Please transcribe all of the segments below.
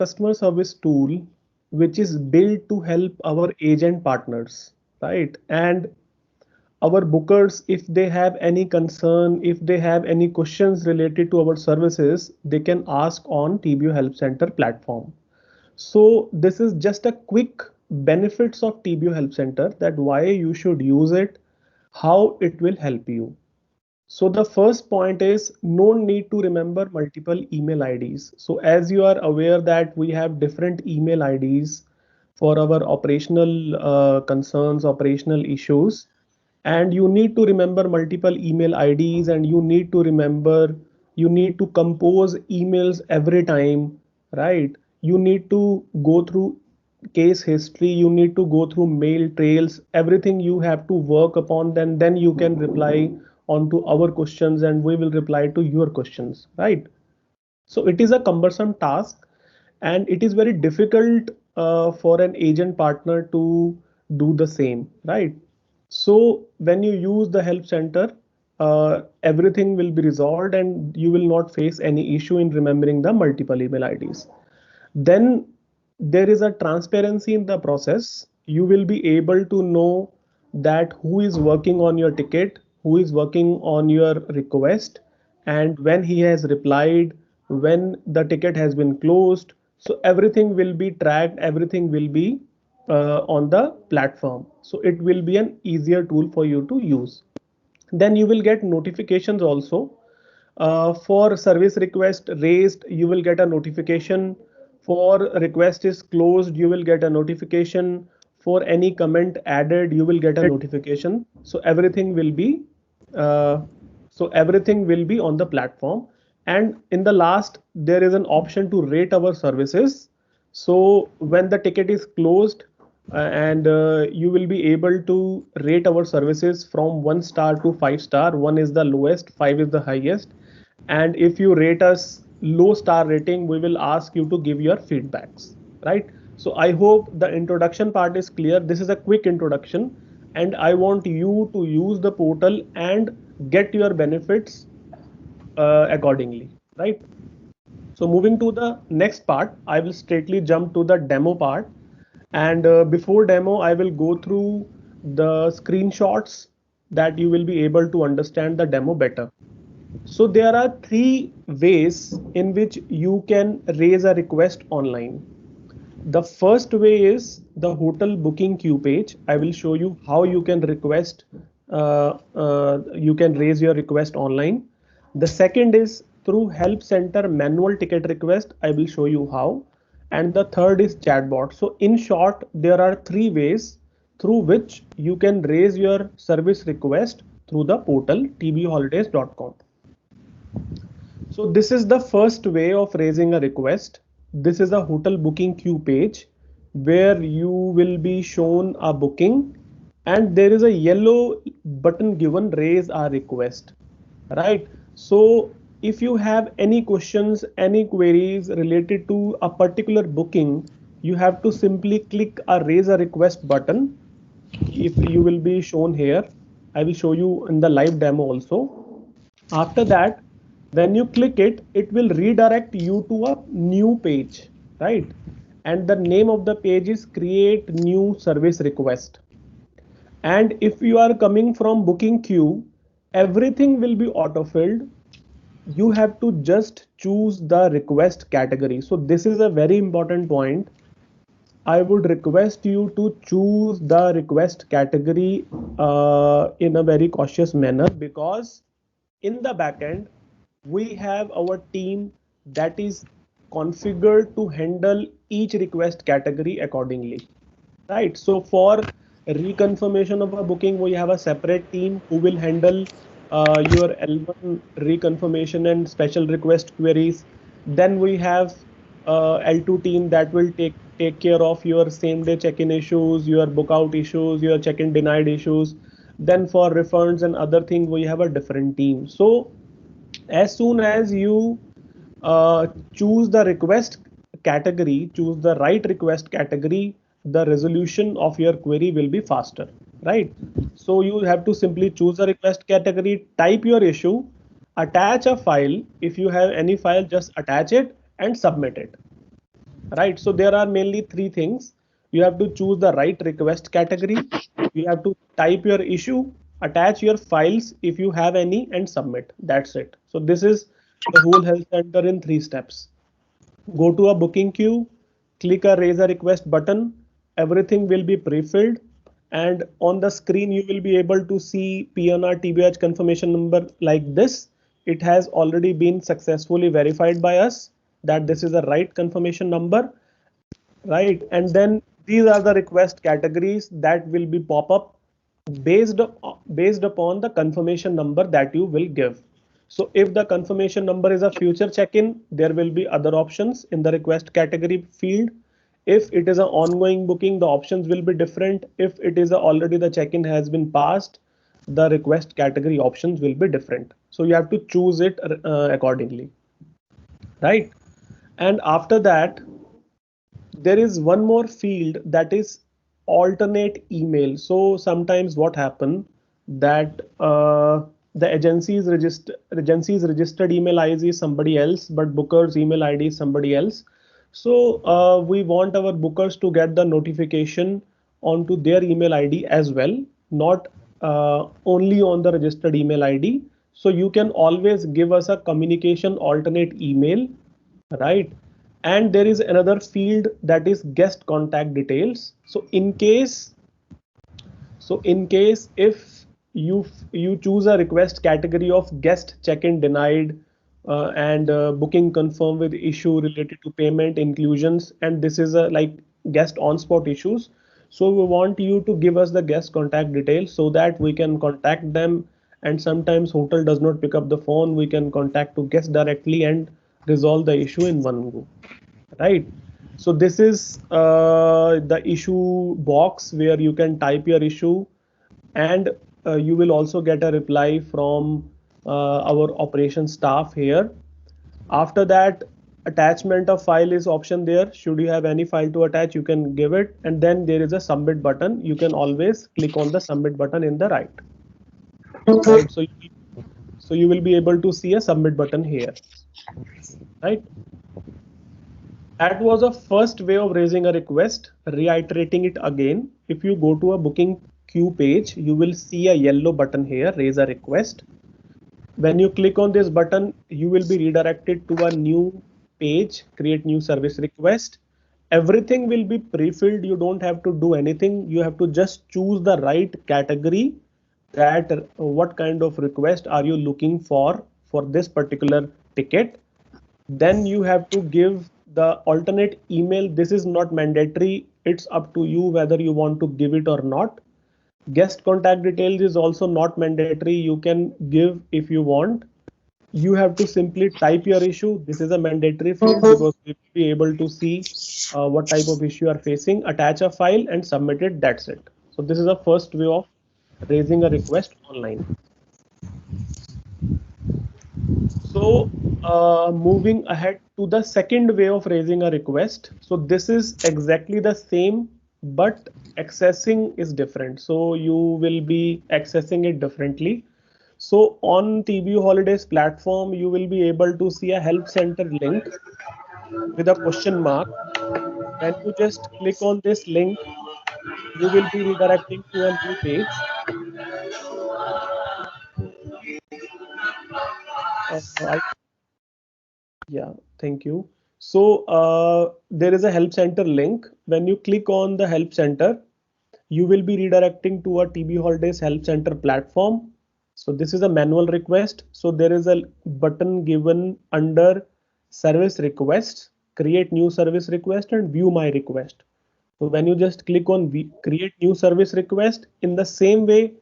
customer service tool which is built to help our agent partners, right? And our bookers, if they have any concern, if they have any questions related to our services, they can ask on TBO Help Center platform. So this is just a quick benefits of TBO Help Center, that why you should use it, how it will help you. So the first point is no need to remember multiple email IDs. So as you are aware that we have different email IDs for our operational concerns, operational issues, and you need to remember multiple email IDs, and you need to remember, you need to compose emails every time, right? You need to go through case history, you need to go through mail trails, everything you have to work upon, then you can reply onto our questions and we will reply to your questions, right? So it is a cumbersome task, and it is very difficult for an agent partner to do the same, right? So when you use the help center, everything will be resolved and you will not face any issue in remembering the multiple email IDs. Then there is a transparency in the process. You will be able to know that who is working on your ticket, who is working on your request, and when he has replied, when the ticket has been closed. So everything will be tracked, everything will be on the platform. So it will be an easier tool for you to use. Then you will get notifications also. For service request raised, you will get a notification. For request is closed, you will get a notification. For any comment added, you will get a notification. So everything will be uh, on the platform. And in the last, there is an option to rate our services. So when the ticket is closed, and you will be able to rate our services from 1 star to 5 star. 1 is the lowest, 5 is the highest. And if you rate us low star rating, we will ask you to give your feedbacks, right? So I hope the introduction part is clear. This is a quick introduction, and I want you to use the portal and get your benefits accordingly, right? So moving to the next part, I will straightly jump to the demo part. And before demo, I will go through the screenshots that you will be able to understand the demo better. So there are three ways in which you can raise a request online. The first way is the hotel booking queue page. I will show you how you can request, you can raise your request online. The second is through help center manual ticket request. I will show you how. And the third is chatbot. So in short, there are three ways through which you can raise your service request through the portal tbholidays.com. So this is the first way of raising a request. This is a hotel booking queue page where you will be shown a booking, and there is a yellow button given raise a request, right? So if you have any questions, any queries related to a particular booking, you have to simply click a raise a request button. If you will be shown here, I will show you in the live demo also. After that, when you click it, it will redirect you to a new page, right? And the name of the page is create new service request. And if you are coming from booking queue, everything will be auto-filled. You have to just choose the request category. So this is a very important point. I would request you to choose the request category in a very cautious manner, because in the backend we have our team that is configured to handle each request category accordingly, right? So for reconfirmation of a booking, we have a separate team who will handle your L1 reconfirmation and special request queries. Then we have L2 team that will take care of your same day check-in issues, your book out issues, your check-in denied issues. Then for refunds and other things, we have a different team. So as soon as you choose the request category, choose the right request category, the resolution of your query will be faster, right? So you have to simply choose a request category, type your issue, attach a file. If you have any file, just attach it and submit it. right? So there are mainly three things. You have to choose the right request category. You have to type your issue, attach your files if you have any, and submit. That's it. So this is the whole health center in 3 steps. Go to a booking queue, click a raise a request button, everything will be pre-filled, and on the screen you will be able to see PNR TBH confirmation number like this. It has already been successfully verified by us that this is the right confirmation number, right? And then these are the request categories that will be pop up based based upon the confirmation number that you will give. So if the confirmation number is a future check-in, there will be other options in the request category field. If it is an ongoing booking, the options will be different. If it is already the check-in has been passed, the request category options will be different. So you have to choose it accordingly, right? And after that, there is one more field, that is alternate email. So sometimes what happen that the agency's registered email ID is somebody else, but booker's email ID is somebody else. So we want our bookers to get the notification onto their email ID as well, not only on the registered email ID. So you can always give us a communication alternate email, right? And there is another field, that is guest contact details. So in case if you choose a request category of guest check-in denied, and booking confirmed with issue related to payment inclusions, and this is a like guest on spot issues. So we want you to give us the guest contact details so that we can contact them, and sometimes hotel does not pick up the phone, we can contact to guest directly and resolve the issue in one go, right? So this is the issue box where you can type your issue, and you will also get a reply from our operations staff here. After that, attachment of file is option there. Should you have any file to attach, you can give it, and then there is a submit button. You can always click on the submit button in the right, right? So you will be able to see a submit button here, right? That was a first way of raising a request. Reiterating it again, if you go to a booking queue page, you will see a yellow button here, raise a request. When you click on this button, you will be redirected to a new page, create new service request. Everything will be pre-filled. You don't have to do anything. You have to just choose the right category, that what kind of request are you looking for this particular ticket. Then you have to give the alternate email. This is not mandatory. It's up to you whether you want to give it or not. Guest contact details is also not mandatory. You can give if you want. You have to simply type your issue. This is a mandatory field because we will be able to see what type of issue you are facing, attach a file and submit it. That's it. So this is the first way of raising a request online. So moving ahead to the second way of raising a request. So this is exactly the same, but accessing is different. So you will be accessing it differently. So on TBO Holidays platform, you will be able to see a help center link with a question mark. When you just click on this link, you will be redirecting to a new page. I Yeah, thank you. So there is a help center link. When you click on the help center, you will be redirecting to a TB Holidays Help Center platform. So this is a manual request. So there is a button given under service requests, create new service request and view my request. So when you just click on create new service request, in the same way,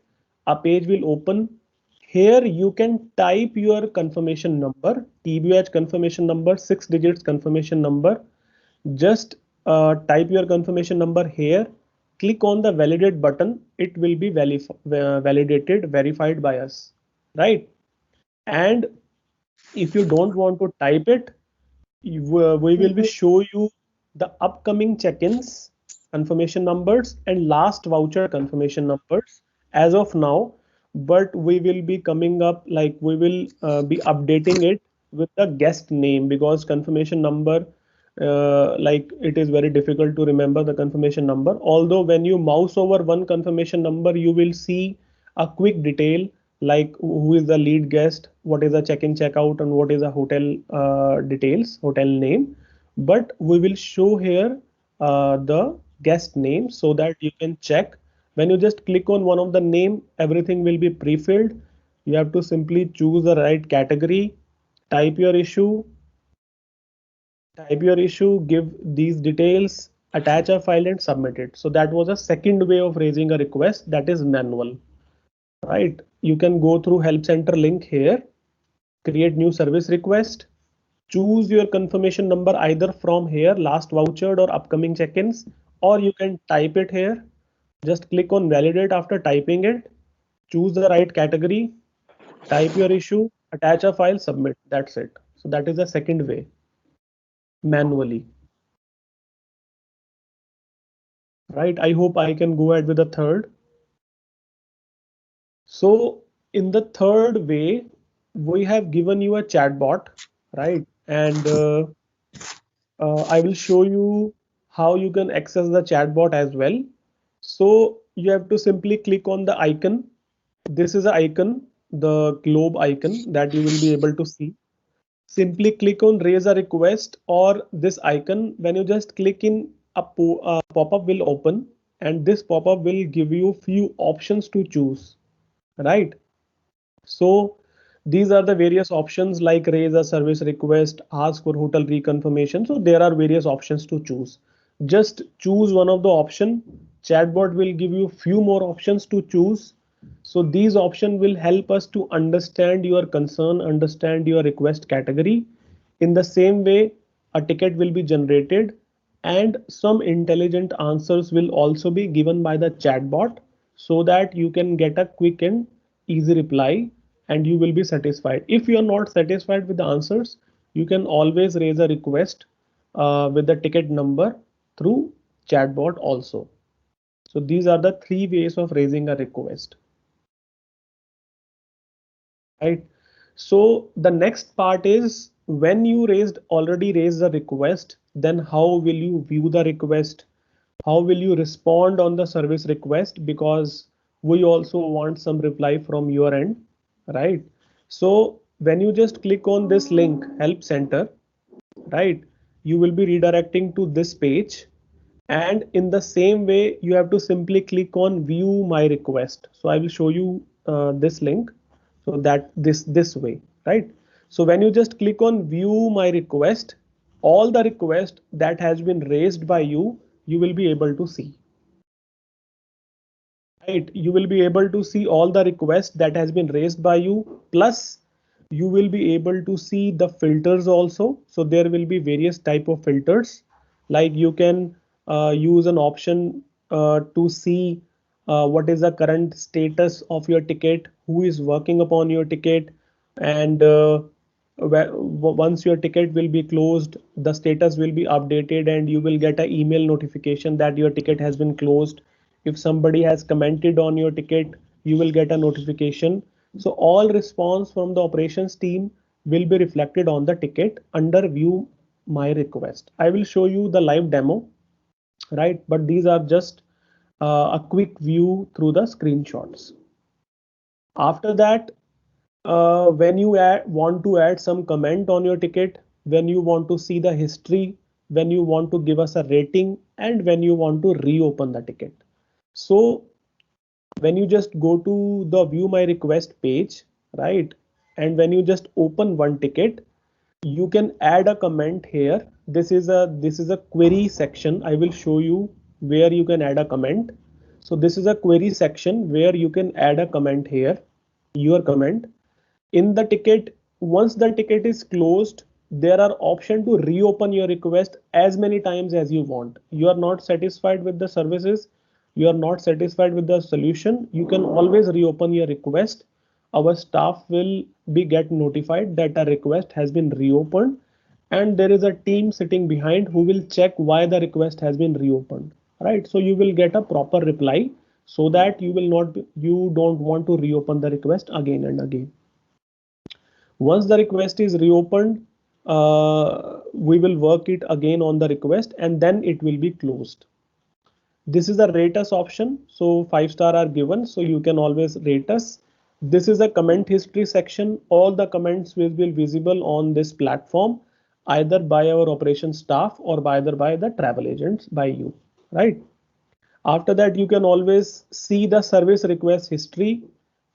a page will open. Here you can type your confirmation number, TBH confirmation number, 6 digits confirmation number. Just type your confirmation number here, click on the validate button. It will be validated, verified by us, right? And if you don't want to type it, we will be show you the upcoming check-ins confirmation numbers and last voucher confirmation numbers as of now, but we will be coming up, like we will be updating it with the guest name, because confirmation number like it is very difficult to remember the confirmation number. Although when you mouse over one confirmation number, you will see a quick detail like who is the lead guest, what is the check-in, check-out, and what is the hotel details, hotel name. But we will show here the guest name so that you can check. When you just click on one of the name, everything will be pre-filled. You have to simply choose the right category, type your issue, give these details, attach a file and submit it. So that was a second way of raising a request, that is manual, right? You can go through help center link here, create new service request, choose your confirmation number either from here, last vouchered or upcoming check-ins, or you can type it here. Just click on validate after typing it, choose the right category, type your issue, attach a file, submit. That's it. So that is the second way, manually. Right? I hope I can go ahead with the third. So in the third way, we have given you a chatbot, right? And I will show you how you can access the chatbot as well. So you have to simply click on the icon. This is the icon, the globe icon that you will be able to see. Simply click on raise a request or this icon. When you just click in, a pop-up will open, and this pop-up will give you few options to choose, right? So these are the various options like raise a service request, ask for hotel reconfirmation. So there are various options to choose. Just choose one of the option. Chatbot will give you few more options to choose. So these options will help us to understand your concern, understand your request category. In the same way, a ticket will be generated and some intelligent answers will also be given by the chatbot so that you can get a quick and easy reply and you will be satisfied. If you are not satisfied with the answers, you can always raise a request with the ticket number through chatbot also. So these are the three ways of raising a request, right? So the next part is when you already raised the request, then how will you view the request? How will you respond on the service request? Because we also want some reply from your end, right? So when you just click on this link, help center, right, you will be redirecting to this page, and in the same way you have to simply click on view my request. So I will show you this link, so that this way, right? So when you just click on view my request, all the request that has been raised by you will be able to see, right? You will be able to see all the requests that has been raised by you, plus you will be able to see the filters also. So there will be various type of filters, like you can use an option to see what is the current status of your ticket, who is working upon your ticket, and once your ticket will be closed, the status will be updated and you will get an email notification that your ticket has been closed. If somebody has commented on your ticket, you will get a notification. So all response from the operations team will be reflected on the ticket under view my request. I will show you the live demo, right? But these are just a quick view through the screenshots. After that, when you want to add some comment on your ticket, when you want to see the history, when you want to give us a rating, and when you want to reopen the ticket. So when you just go to the view my request page, right, and when you just open one ticket, you can add a comment here. This is a query section. I will show you where you can add a comment. So this is a query section where you can add a comment here, your comment in the ticket. Once the ticket is closed, there are option to reopen your request as many times as you want. You are not satisfied with the services, you are not satisfied with the solution, you can always reopen your request. Our staff will be get notified that a request has been reopened, and there is a team sitting behind who will check why the request has been reopened, right? So you will get a proper reply so that you don't want to reopen the request again and again. Once the request is reopened, we will work it again on the request and then it will be closed. This is a rate us option, so 5 star are given, so you can always rate us. This is a comment history section. All the comments will be visible on this platform, either by our operations staff or by the travel agents, by you, right? After that, you can always see the service request history,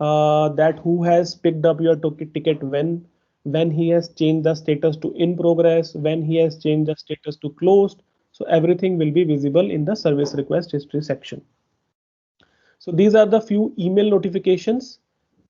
that who has picked up your ticket when he has changed the status to in progress, when he has changed the status to closed. So everything will be visible in the service request history section. So these are the few email notifications.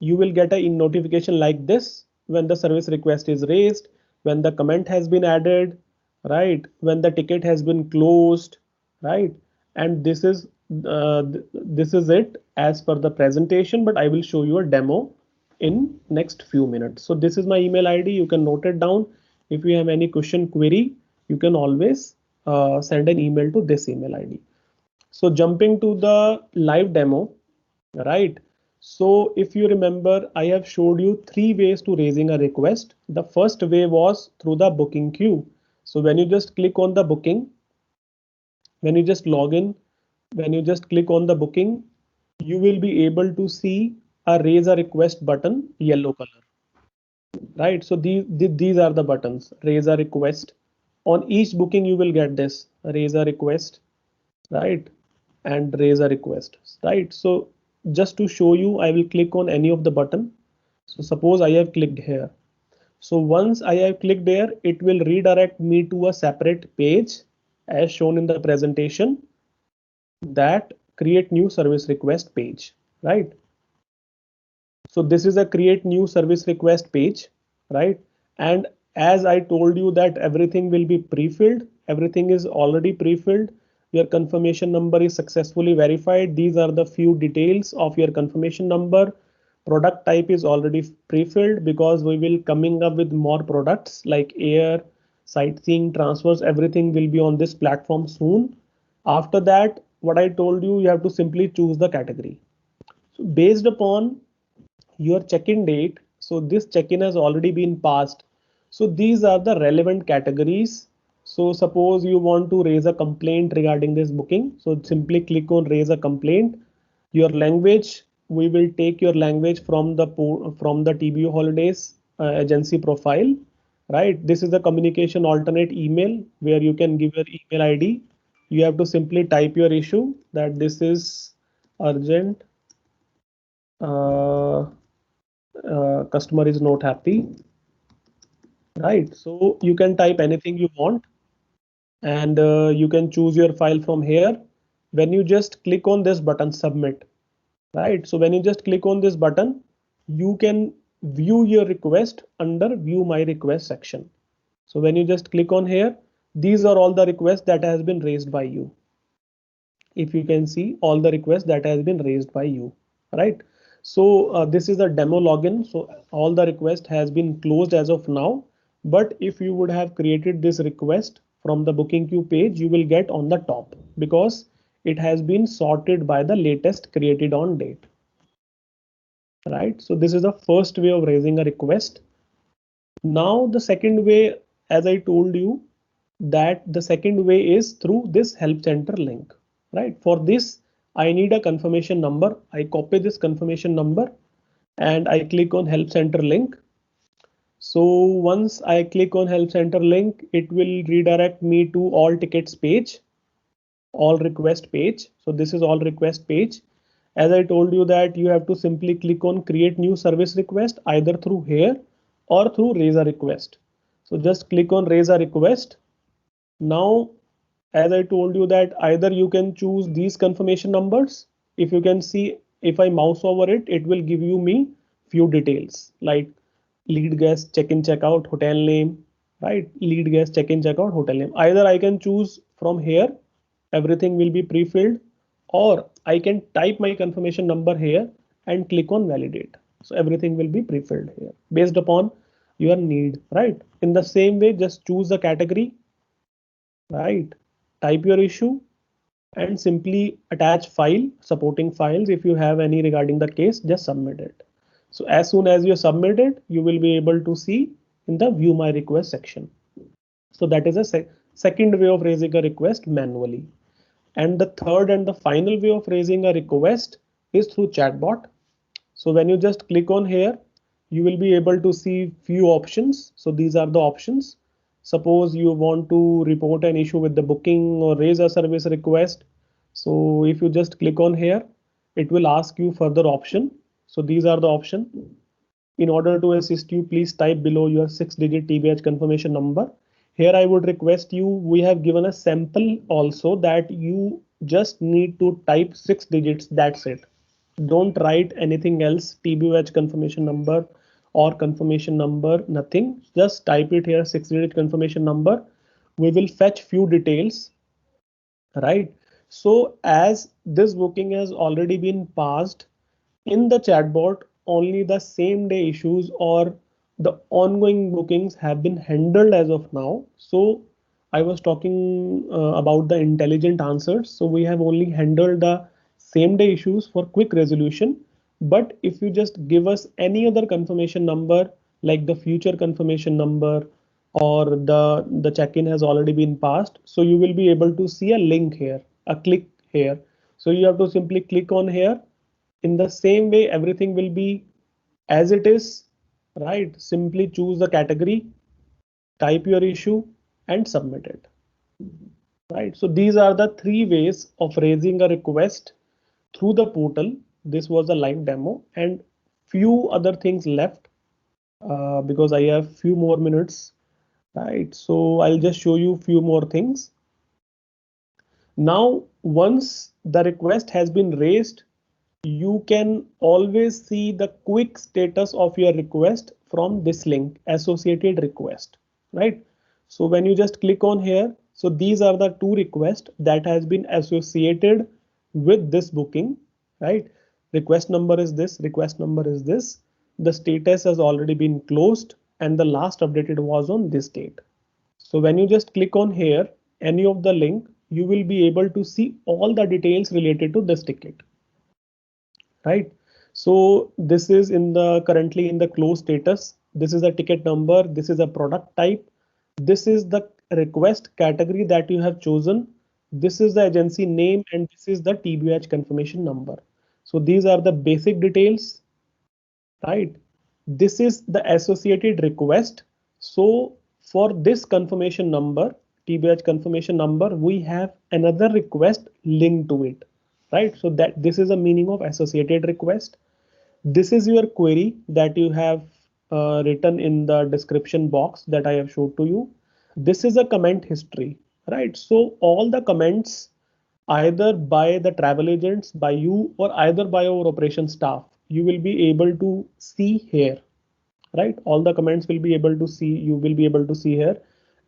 You will get a notification like this when the service request is raised, when the comment has been added, right? When the ticket has been closed, right? And this is it as per the presentation, but I will show you a demo in next few minutes. So this is my email ID. You can note it down. If you have any question query, you can always send an email to this email ID. So jumping to the live demo, right? So if you remember, I have showed you 3 ways to raising a request. The first way was through the booking queue. So when you just click on the booking, when you just log in, when you just click on the booking, you will be able to see a raise a request button, yellow color, right? So these are the buttons, raise a request. On each booking, you will get this raise a request, right? And raise a request, right? So just to show you, I will click on any of the button. So suppose I have clicked here. So once I have clicked there, it will redirect me to a separate page as shown in the presentation, that create new service request page, right? So this is a create new service request page, right? And as I told you that everything will be pre-filled, everything is already pre-filled. Your confirmation number is successfully verified. These are the few details of your confirmation number. Product type is already pre-filled because we will coming up with more products like air, sightseeing, transfers, everything will be on this platform soon. After that, what I told you, you have to simply choose the category. So based upon your check-in date, so this check-in has already been passed, so these are the relevant categories. So suppose you want to raise a complaint regarding this booking, so simply click on raise a complaint. Your language, we will take your language from the TBO holidays agency profile, right? This is the communication alternate email where you can give your email ID. You have to simply type your issue, that this is urgent, uh, customer is not happy, right? So you can type anything you want, and you can choose your file from here. When you just click on this button submit, right? So when you just click on this button, you can view your request under view my request section. So when you just click on here, these are all the requests that has been raised by you. If you can see all the requests that has been raised by you, right? So this is a demo login, so all the request has been closed as of now. But if you would have created this request from the booking queue page, you will get on the top because it has been sorted by the latest created on date, right? So this is the first way of raising a request. Now the second way, as I told you, that the second way is through this help center link, right? For this, I need a confirmation number. I copy this confirmation number and I click on help center link. So once I click on help center link, it will redirect me to all tickets page, all request page. So this is all request page. As I told you that you have to simply click on create new service request either through here or through raise a request. So just click on raise a request. Now, as I told you that either you can choose these confirmation numbers. If you can see, if I mouse over it, it will give you me few details like lead guest, check-in, check-out, hotel name, right? Lead guest, check-in, check-out, hotel name. Either I can choose from here, everything will be pre-filled, or I can type my confirmation number here and click on validate. So everything will be pre-filled here based upon your need, right? In the same way, just choose the category, right? Type your issue and simply attach file, supporting files. If you have any regarding the case, just submit it. So as soon as you submit it, you will be able to see in the view my request section. So that is a second way of raising a request manually. And the third and the final way of raising a request is through chatbot. So when you just click on here, you will be able to see few options. So these are the options. Suppose you want to report an issue with the booking or raise a service request. So if you just click on here, it will ask you further option. So these are the option. In order to assist you, please type below your 6-digit TBH confirmation number. Here I would request you, we have given a sample also that you just need to type 6 digits, that's it. Don't write anything else, TBOH confirmation number or confirmation number, nothing. Just type it here, 6-digit confirmation number. We will fetch few details, right? So as this booking has already been passed, in the chatbot, only the same day issues or the ongoing bookings have been handled as of now. So I was talking about the intelligent answers. So we have only handled the same day issues for quick resolution. But if you just give us any other confirmation number, like the future confirmation number or the check-in has already been passed, so you will be able to see a link here, a click here. So you have to simply click on here. In the same way, everything will be as it is, right? Simply choose the category, type your issue and submit it, right? So these are the three ways of raising a request through the portal. This was a live demo and few other things left because I have few more minutes, right? So I'll just show you few more things. Now, once the request has been raised, you can always see the quick status of your request from this link, associated request, right? So when you just click on here, so these are the two requests that has been associated with this booking, right? Request number is this, request number is this. The status has already been closed and the last updated was on this date. So when you just click on here, any of the link, you will be able to see all the details related to this ticket, right? So this is in the currently in the closed status. This is a ticket number. This is a product type. This is the request category that you have chosen. This is the agency name and this is the TBH confirmation number. So these are the basic details, right? This is the associated request. So for this confirmation number, TBH confirmation number, we have another request linked to it, right? So that this is a meaning of associated request. This is your query that you have written in the description box that I have showed to you. This is a comment history, right? So all the comments either by the travel agents, by you, or either by our operation staff, you will be able to see here, right? All the comments will be able to see, you will be able to see here.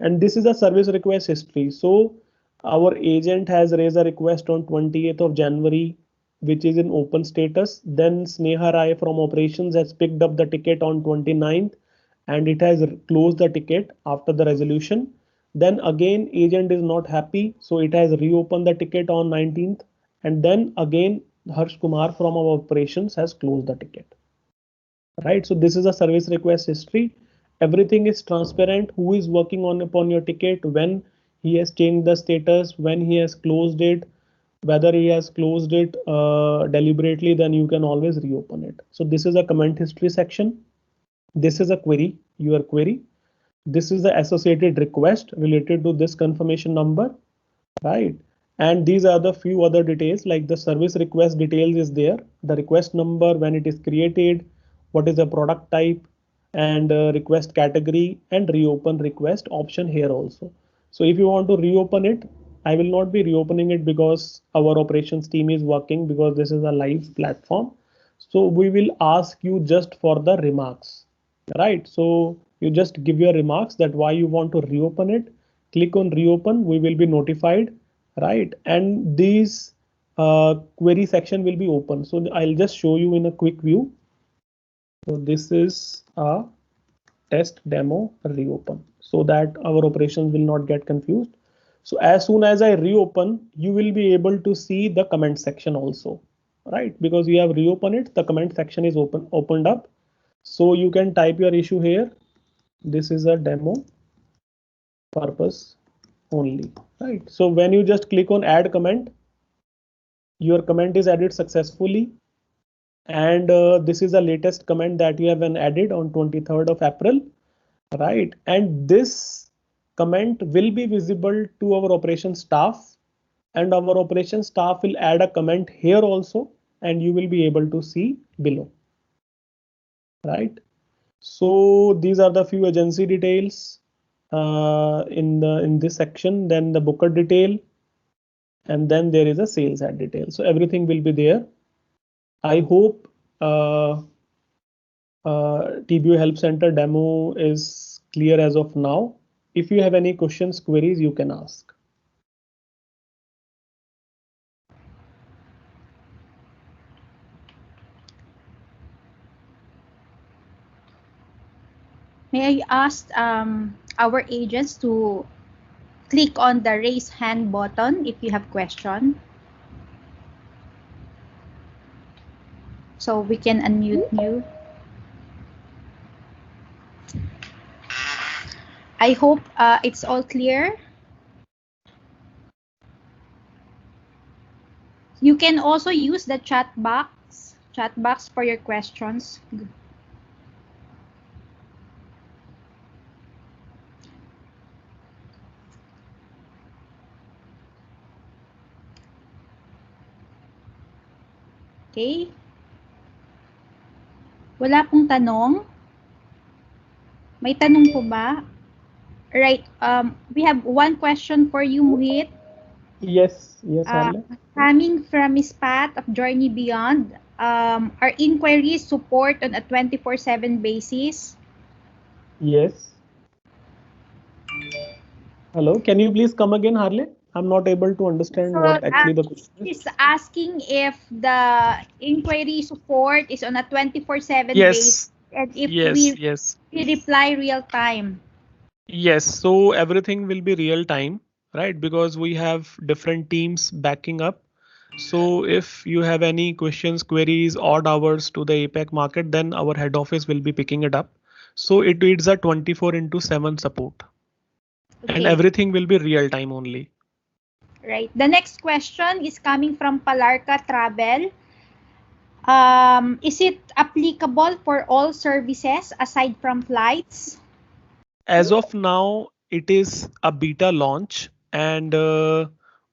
And this is a service request history. So our agent has raised a request on 28th of January, which is in open status. Then Sneha Rai from operations has picked up the ticket on 29th and it has closed the ticket after the resolution. Then again, agent is not happy, so it has reopened the ticket on 19th. And then again, Harsh Kumar from our operations has closed the ticket, right? So this is a service request history. Everything is transparent, who is working on upon your ticket, when he has changed the status, when he has closed it, whether he has closed it deliberately, then you can always reopen it. So this is a comment history section. This is a query, your query. This is the associated request related to this confirmation number, right? And these are the few other details, like the service request details is there, the request number, when it is created, what is the product type, and request category, and reopen request option here also. So if you want to reopen it, I will not be reopening it because our operations team is working, because this is a live platform. So we will ask you just for the remarks, right? So you just give your remarks that why you want to reopen it. Click on reopen, we will be notified, right? And these query section will be open. So I'll just show you in a quick view. So this is a test demo reopen, so that our operations will not get confused. So as soon as I reopen, you will be able to see the comment section also, right? Because you have reopened it, the comment section is opened up. So you can type your issue here, This is a demo purpose only, right? So when you just click on add comment, your comment is added successfully, and this is the latest comment that you have been added on 23rd of April, right? And this comment will be visible to our operation staff, and our operation staff will add a comment here also, and you will be able to see below, right? So these are the few agency details in this section. Then the booker detail, and then there is a sales ad detail. So everything will be there. I hope TBO Help Center demo is clear as of now. If you have any questions, queries, you can ask. May I ask our agents to click on the raise hand button if you have question, so we can unmute you. I hope it's all clear. You can also use the chat box for your questions. Okay. Wala pong tanong? May tanong po ba? Right. We have one question for you, Muhit. Yes, Harley. Coming from Miss Pat of Journey Beyond, are inquiries support on a 24/7 basis? Yes. Hello, can you please come again, Harley? I'm not able to understand So, what actually the question is. she's asking if the inquiry support is on a 24/7 basis Yes, and if yes, yes. we reply real time. Yes, so everything will be real time, right? Because we have different teams backing up. So if you have any questions, queries, odd hours to the APAC market, then our head office will be picking it up. So it is a 24/7 support. Okay. And everything will be real time only. Right. The next question is coming from Palarca Travel. Is it applicable for all services aside from flights? As of now, it is a beta launch, and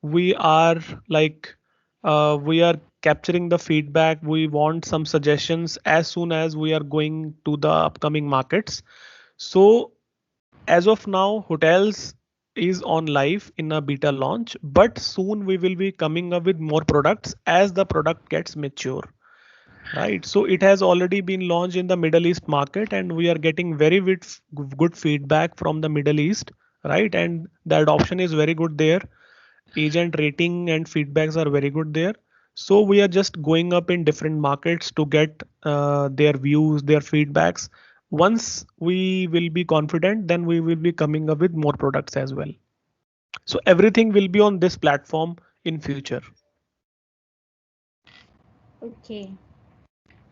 we are like we are capturing the feedback. We want some suggestions as soon as we are going to the upcoming markets. So as of now, hotels is on live in a beta launch, but soon we will be coming up with more products as the product gets mature. Right, so it has already been launched in the Middle East market, and we are getting very good feedback from the Middle East, right? And the adoption is very good there. Agent rating and feedbacks are very good there. So we are just going up in different markets to get their views, their feedbacks. Once we will be confident, then we will be coming up with more products as well. So everything will be on this platform in future. Okay.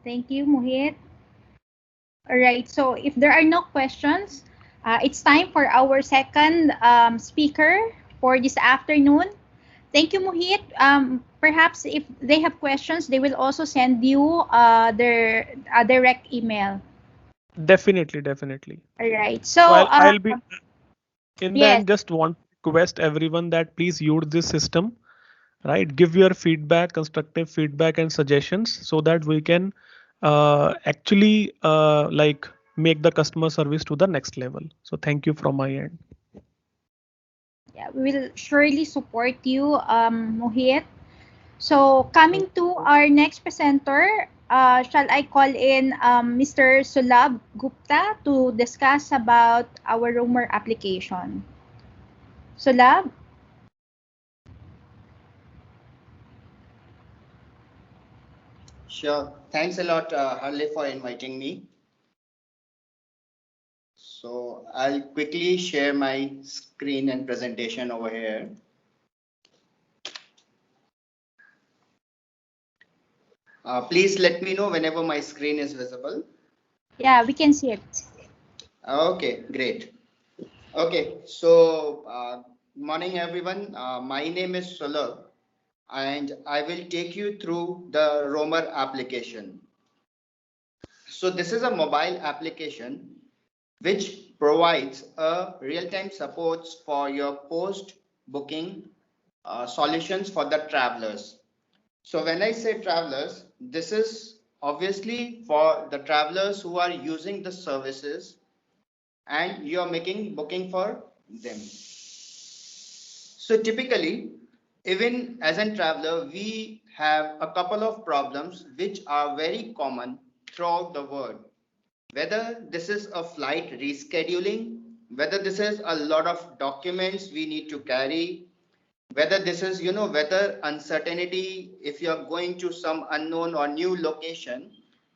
Thank you, Mohit. All right. So if there are no questions, it's time for our second speaker for this afternoon. Thank you, Mohit. Perhaps if they have questions, they will also send you their direct email. Definitely, definitely. All right. So, So I'll be in the yes. end, just want to request everyone that please use this system, right? Give your feedback, constructive feedback and suggestions so that we can actually like make the customer service to the next level. So thank you from my end. Yeah, we will surely support you, Mohit. So, coming to our next presenter, shall I call in Mr. Sulabh Gupta to discuss about our rumor application? Sulabh? Sure. Thanks a lot, Harley, for inviting me. So I'll quickly share my screen and presentation over here. Please let me know whenever my screen is visible. Yeah, we can see it. Okay, great. Okay, so morning everyone. My name is Sulabh and I will take you through the Roamer application. So this is a mobile application which provides a real-time supports for your post-booking solutions for the travelers. So when I say travelers, this is obviously for the travelers who are using the services and you are making booking for them. So typically, even as a traveler, we have a couple of problems which are very common throughout the world. Whether this is a flight rescheduling, whether this is a lot of documents we need to carry, whether this is, weather uncertainty, if you're going to some unknown or new location,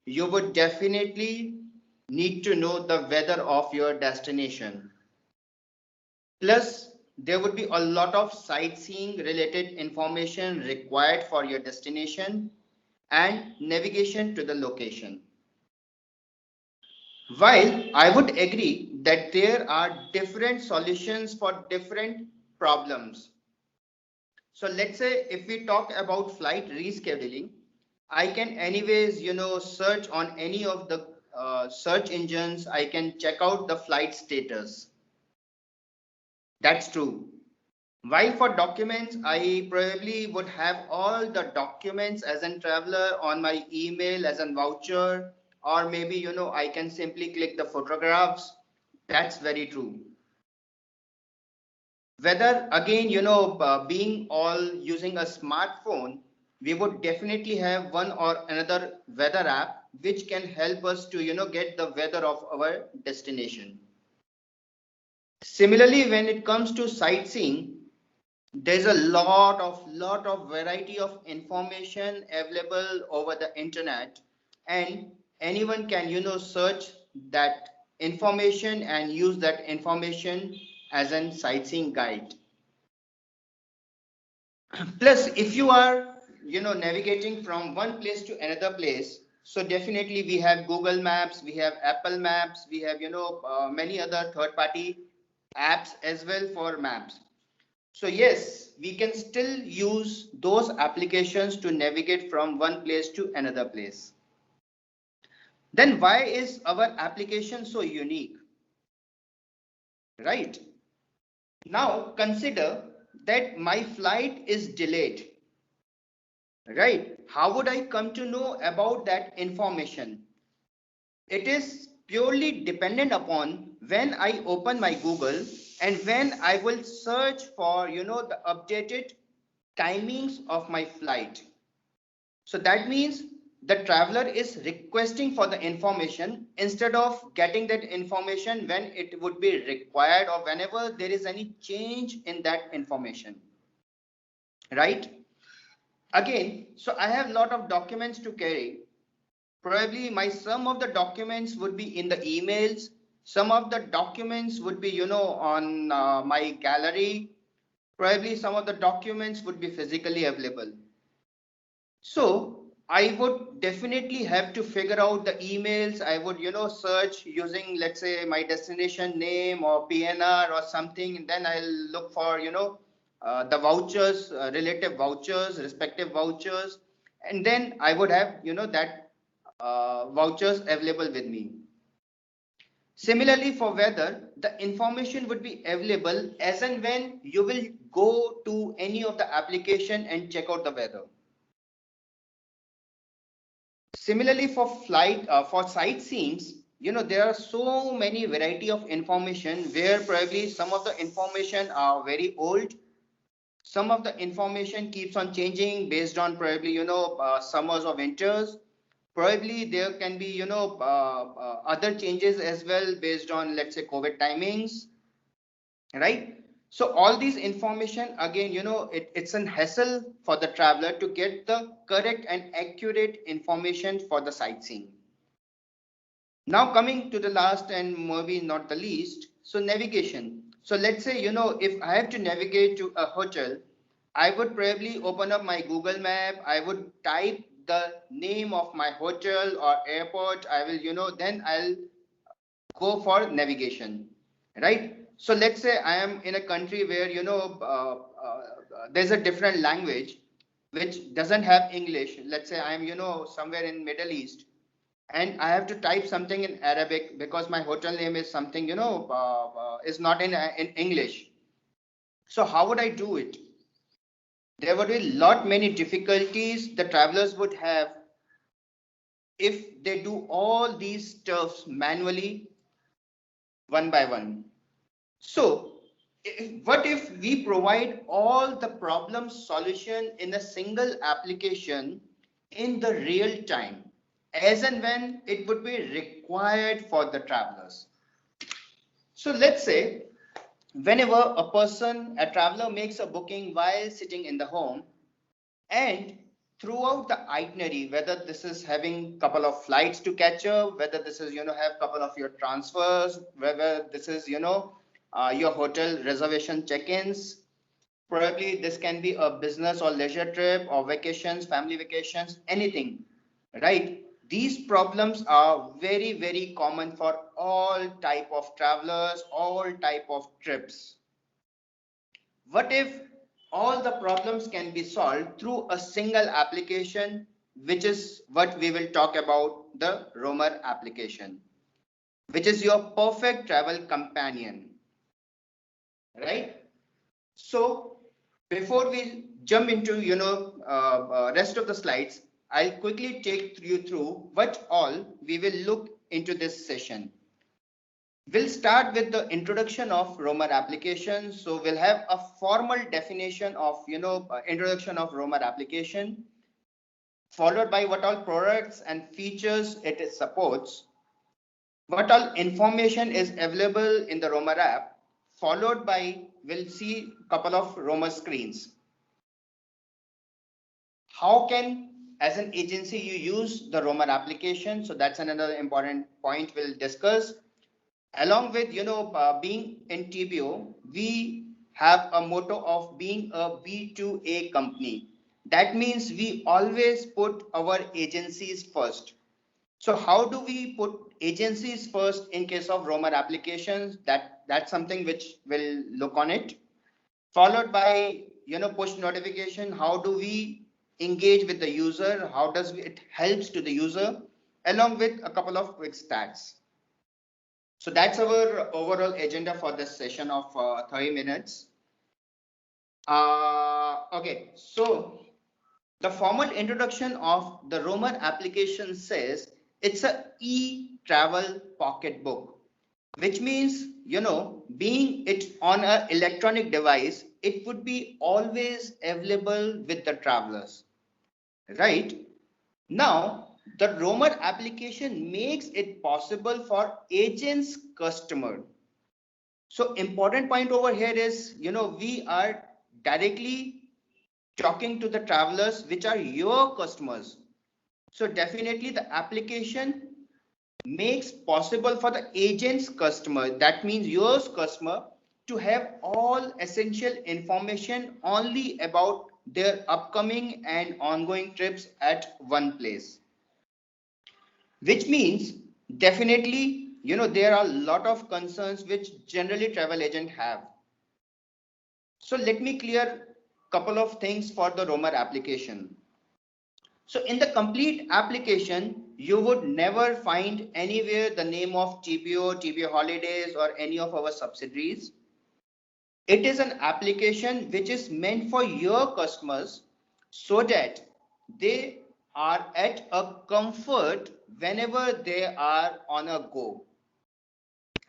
you would definitely need to know the weather of your destination. Plus, there would be a lot of sightseeing related information required for your destination and navigation to the location. While I would agree that there are different solutions for different problems. So let's say if we talk about flight rescheduling, I can anyways, search on any of the search engines. I can check out the flight status. That's true. While for documents, I probably would have all the documents as a traveler on my email as a voucher, or maybe, I can simply click the photographs. That's very true. Whether again, being all using a smartphone, we would definitely have one or another weather app which can help us to, get the weather of our destination. Similarly, when it comes to sightseeing, there's a lot of variety of information available over the internet, and anyone can search that information and use that information as a sightseeing guide. Plus, if you are navigating from one place to another place, so definitely we have Google Maps, we have Apple Maps, we have many other third party apps as well for maps. So yes, we can still use those applications to navigate from one place to another place. Then why is our application so unique? Right? Now consider that my flight is delayed. Right? How would I come to know about that information? It is purely dependent upon when I open my Google and when I will search for the updated timings of my flight. So that means the traveler is requesting for the information instead of getting that information when it would be required or whenever there is any change in that information. Right? Again, so I have a lot of documents to carry. Probably my some of the documents would be in the emails. Some of the documents would be, on my gallery. Probably some of the documents would be physically available. So I would definitely have to figure out the emails. I would, search using, let's say, my destination name or PNR or something. And then I'll look for, the vouchers, relative vouchers, respective vouchers. And then I would have, that vouchers available with me. Similarly, for weather, the information would be available as and when you will go to any of the application and check out the weather. Similarly, for sightseeing, there are so many variety of information where probably some of the information are very old. Some of the information keeps on changing based on probably, summers or winters. Probably there can be, other changes as well based on, let's say, COVID timings, right? So all these information again, it's an hassle for the traveler to get the correct and accurate information for the sightseeing. Now coming to the last and maybe not the least, so navigation. So let's say, if I have to navigate to a hotel, I would probably open up my Google map. I would type the name of my hotel or airport. I will, then I'll go for navigation, right? So let's say I am in a country where there's a different language which doesn't have English. Let's say I am somewhere in Middle East, and I have to type something in Arabic because my hotel name is something is not in English. So how would I do it? There would be lot many difficulties the travelers would have if they do all these stuffs manually, one by one. So what if we provide all the problem solution in a single application in the real time, as and when it would be required for the travelers? So let's say whenever a traveler makes a booking while sitting in the home, and throughout the itinerary, whether this is having couple of flights to catch up, whether this is have couple of your transfers, whether this is your hotel reservation check-ins, probably this can be a business or leisure trip or vacations, family vacations, anything, right? These problems are very common for all type of travelers, all type of trips. What if all the problems can be solved through a single application, which is what we will talk about, the Roamer application, which is your perfect travel companion, right? So before we jump into rest of the slides, I'll quickly take you through what all we will look into this session. We'll start with the introduction of Roamer application. So we'll have a formal definition of introduction of Roamer application, followed by what all products and features it supports, what all information is available in the Roamer app, followed by we'll see a couple of Roamer screens. How can as an agency you use the Roamer application? So that's another important point we'll discuss. Along with being in TBO, we have a motto of being a B2A company. That means we always put our agencies first. So how do we put agencies first in case of Roamer applications? That's something which will look on it. Followed by push notification. How do we engage with the user? How does it helps to the user? Along with a couple of quick stats. So that's our overall agenda for this session of 30 minutes. Okay, so the formal introduction of the Roamer application says it's a e-travel pocketbook, which means, being it on an electronic device, it would be always available with the travelers, right? Now, the Roamer application makes it possible for agents customer. So important point over here is, we are directly talking to the travelers, which are your customers. So definitely the application makes possible for the agent's customer, that means yours customer, to have all essential information only about their upcoming and ongoing trips at one place. Which means definitely, there are a lot of concerns which generally travel agent have. So let me clear couple of things for the Roamer application. So in the complete application, you would never find anywhere the name of TBO, TBO Holidays, or any of our subsidiaries. It is an application which is meant for your customers so that they are at a comfort whenever they are on a go,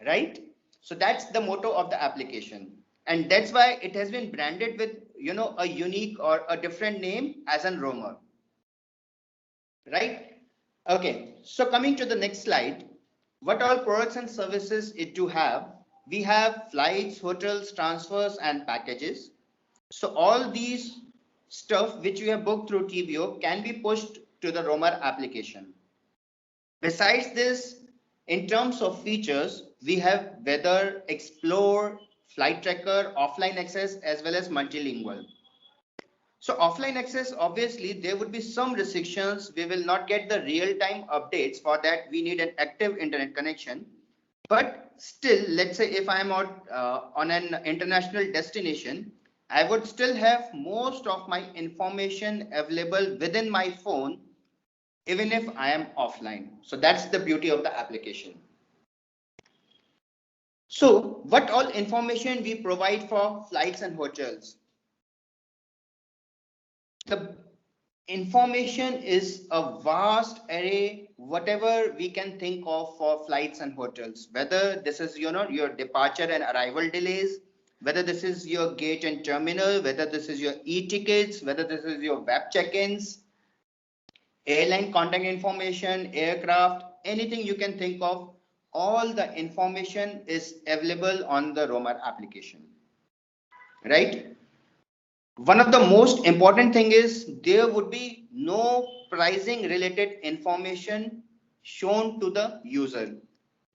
right? So that's the motto of the application, and that's why it has been branded with a unique or a different name as an Roamer, right? Okay, so coming to the next slide, what all products and services it do have? We have flights, hotels, transfers, and packages. So all these stuff which you have booked through TBO can be pushed to the Roamer application. Besides this, in terms of features, we have weather, explore, flight tracker, offline access, as well as multilingual. So offline access, obviously, there would be some restrictions. We will not get the real-time updates. For that, we need an active internet connection. But still, let's say if I'm on an international destination, I would still have most of my information available within my phone, even if I am offline. So that's the beauty of the application. So, what all information we provide for flights and hotels? The information is a vast array, whatever we can think of for flights and hotels, whether this is your departure and arrival delays, whether this is your gate and terminal, whether this is your e-tickets, whether this is your web check-ins, airline contact information, aircraft, anything you can think of, all the information is available on the Romer application, right? One of the most important thing is there would be no pricing related information shown to the user,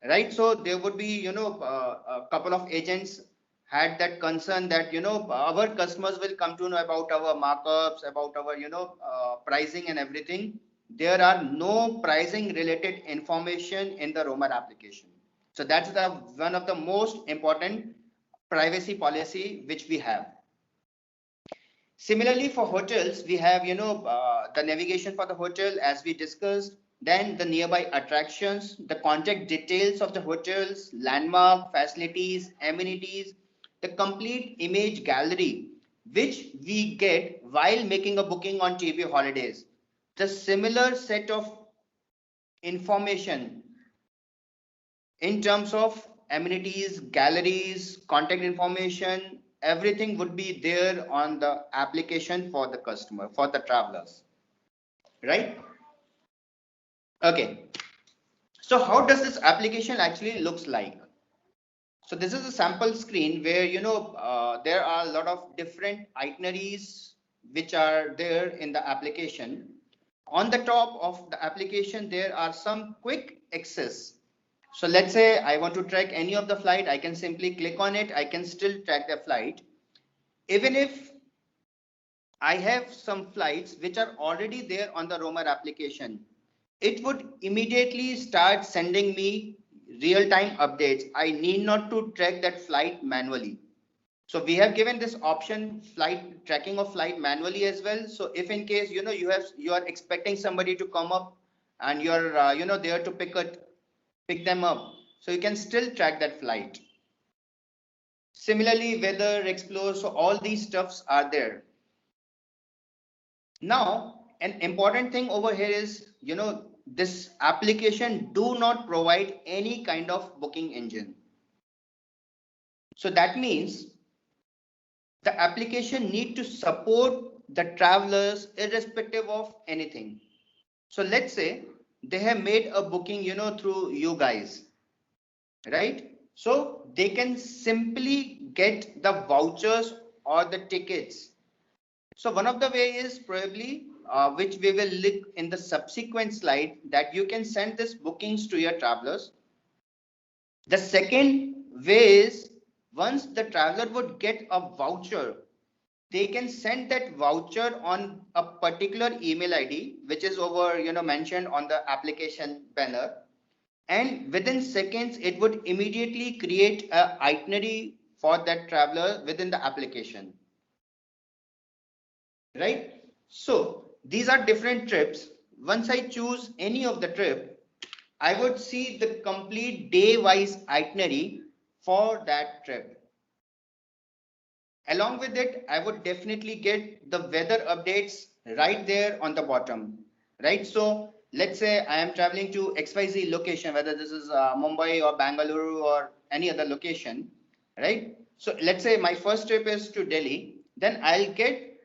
right? So there would be a couple of agents had that concern that our customers will come to know about our markups, about our pricing and everything. There are no pricing related information in the Romer application. So that's the one of the most important privacy policy which we have. Similarly, for hotels, we have the navigation for the hotel as we discussed, then the nearby attractions, the contact details of the hotels, landmark, facilities, amenities, the complete image gallery, which we get while making a booking on TBO holidays. The similar set of information in terms of amenities, galleries, contact information, everything would be there on the application for the customer, for the travelers, right? Okay. So how does this application actually looks like? So this is a sample screen where there are a lot of different itineraries which are there in the application. On the top of the application, there are some quick access. So let's say I want to track any of the flight, I can simply click on it. I can still track the flight. Even if I have some flights which are already there on the Romer application, it would immediately start sending me real-time updates. I need not to track that flight manually. So we have given this option flight tracking of flight manually as well. So if in case you are expecting somebody to come up and you're there to pick them up, so you can still track that flight. Similarly, weather, explore, so all these stuffs are there. Now, an important thing over here is, this application do not provide any kind of booking engine. So that means the application need to support the travelers irrespective of anything. So let's say they have made a booking, through you guys, right? So they can simply get the vouchers or the tickets. So one of the way is probably which we will look in the subsequent slide, that you can send this bookings to your travelers. The second way is once the traveler would get a voucher, they can send that voucher on a particular email ID which is over mentioned on the application banner, and within seconds it would immediately create a itinerary for that traveler within the application, right? So these are different trips. Once I choose any of the trip, I would see the complete day wise itinerary for that trip. Along with it, I would definitely get the weather updates right there on the bottom, right? So let's say I am traveling to XYZ location, whether this is Mumbai or Bangalore or any other location, right? So let's say my first trip is to Delhi, then I'll get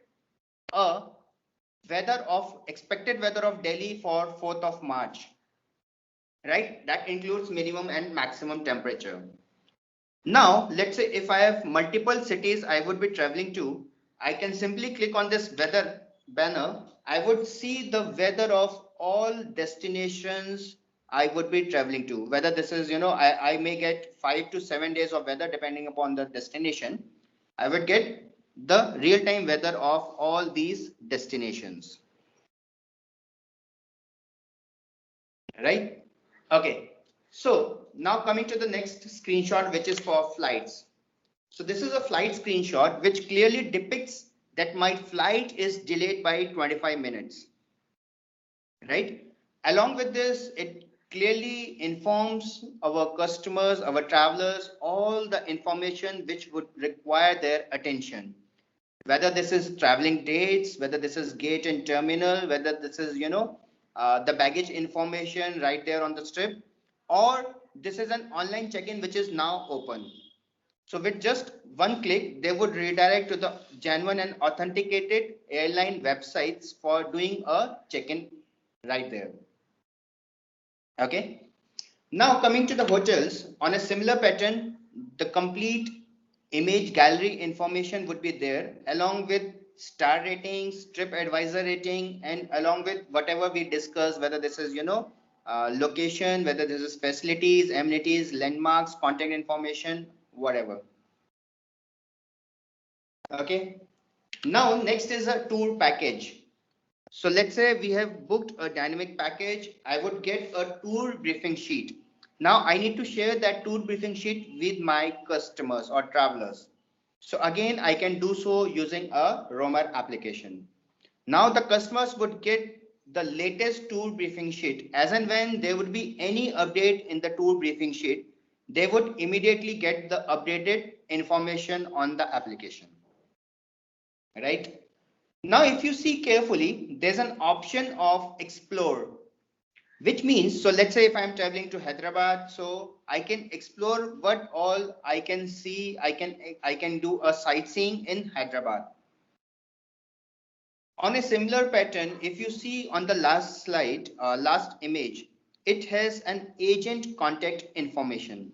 a expected weather of Delhi for 4th of March, right? That includes minimum and maximum temperature. Now, let's say if I have multiple cities I would be traveling to, I can simply click on this weather banner. I would see the weather of all destinations I would be traveling to. Whether this is, I may get 5 to 7 days of weather depending upon the destination. I would get the real-time weather of all these destinations, right? Okay. So now coming to the next screenshot, which is for flights. So this is a flight screenshot which clearly depicts that my flight is delayed by 25 minutes, right? Along with this, it clearly informs our customers, our travelers, all the information which would require their attention. Whether this is traveling dates, whether this is gate and terminal, whether this is, the baggage information right there on the strip, or this is an online check-in which is now open. So with just one click, they would redirect to the genuine and authenticated airline websites for doing a check-in right there. Okay. Now coming to the hotels, on a similar pattern, the complete image gallery information would be there along with star ratings, trip advisor rating, and along with whatever we discuss, whether this is, location, whether this is facilities, amenities, landmarks, contact information, whatever. Okay. Now next is a tour package. So let's say we have booked a dynamic package. I would get a tour briefing sheet. Now I need to share that tour briefing sheet with my customers or travelers. So again, I can do so using a Romer application. Now the customers would get the latest tour briefing sheet as and when there would be any update in the tour briefing sheet, they would immediately get the updated information on the application, right? Now, if you see carefully, there's an option of explore, which means, so let's say if I'm traveling to Hyderabad, so I can explore what all I can see. I can do a sightseeing in Hyderabad. On a similar pattern, if you see on the last slide, last image, it has an agent contact information,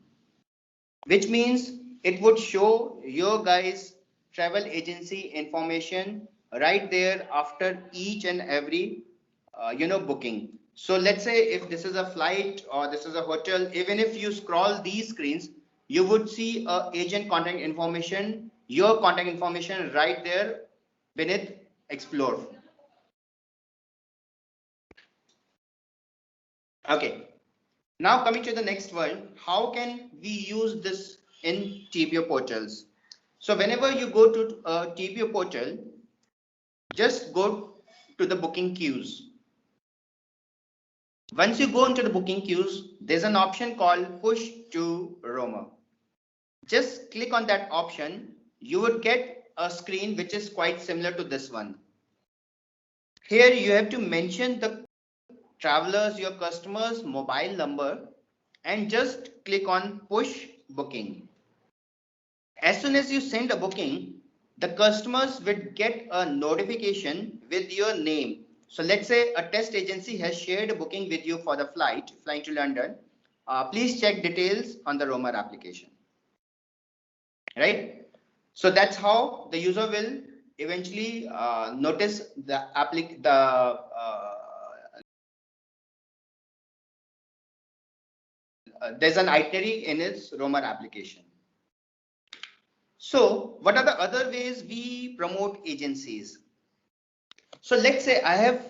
which means it would show your guys travel agency information right there after each and every booking. So let's say if this is a flight or this is a hotel, even if you scroll these screens, you would see agent contact information, your contact information right there beneath explore. Okay, now coming to the next one, how can we use this in TBO portals? So whenever you go to a TBO portal, just go to the booking queues. Once you go into the booking queues, there's an option called push to Roma. Just click on that option. You would get a screen which is quite similar to this one. Here you have to mention the travelers, your customers' mobile number and just click on push booking. As soon as you send a booking, the customers will get a notification with your name. So let's say a test agency has shared a booking with you for the flight flying to London. Please check details on the Romer application. Right? So that's how the user will eventually notice there's an itinerary in its Romer application. So what are the other ways we promote agencies? So let's say I have,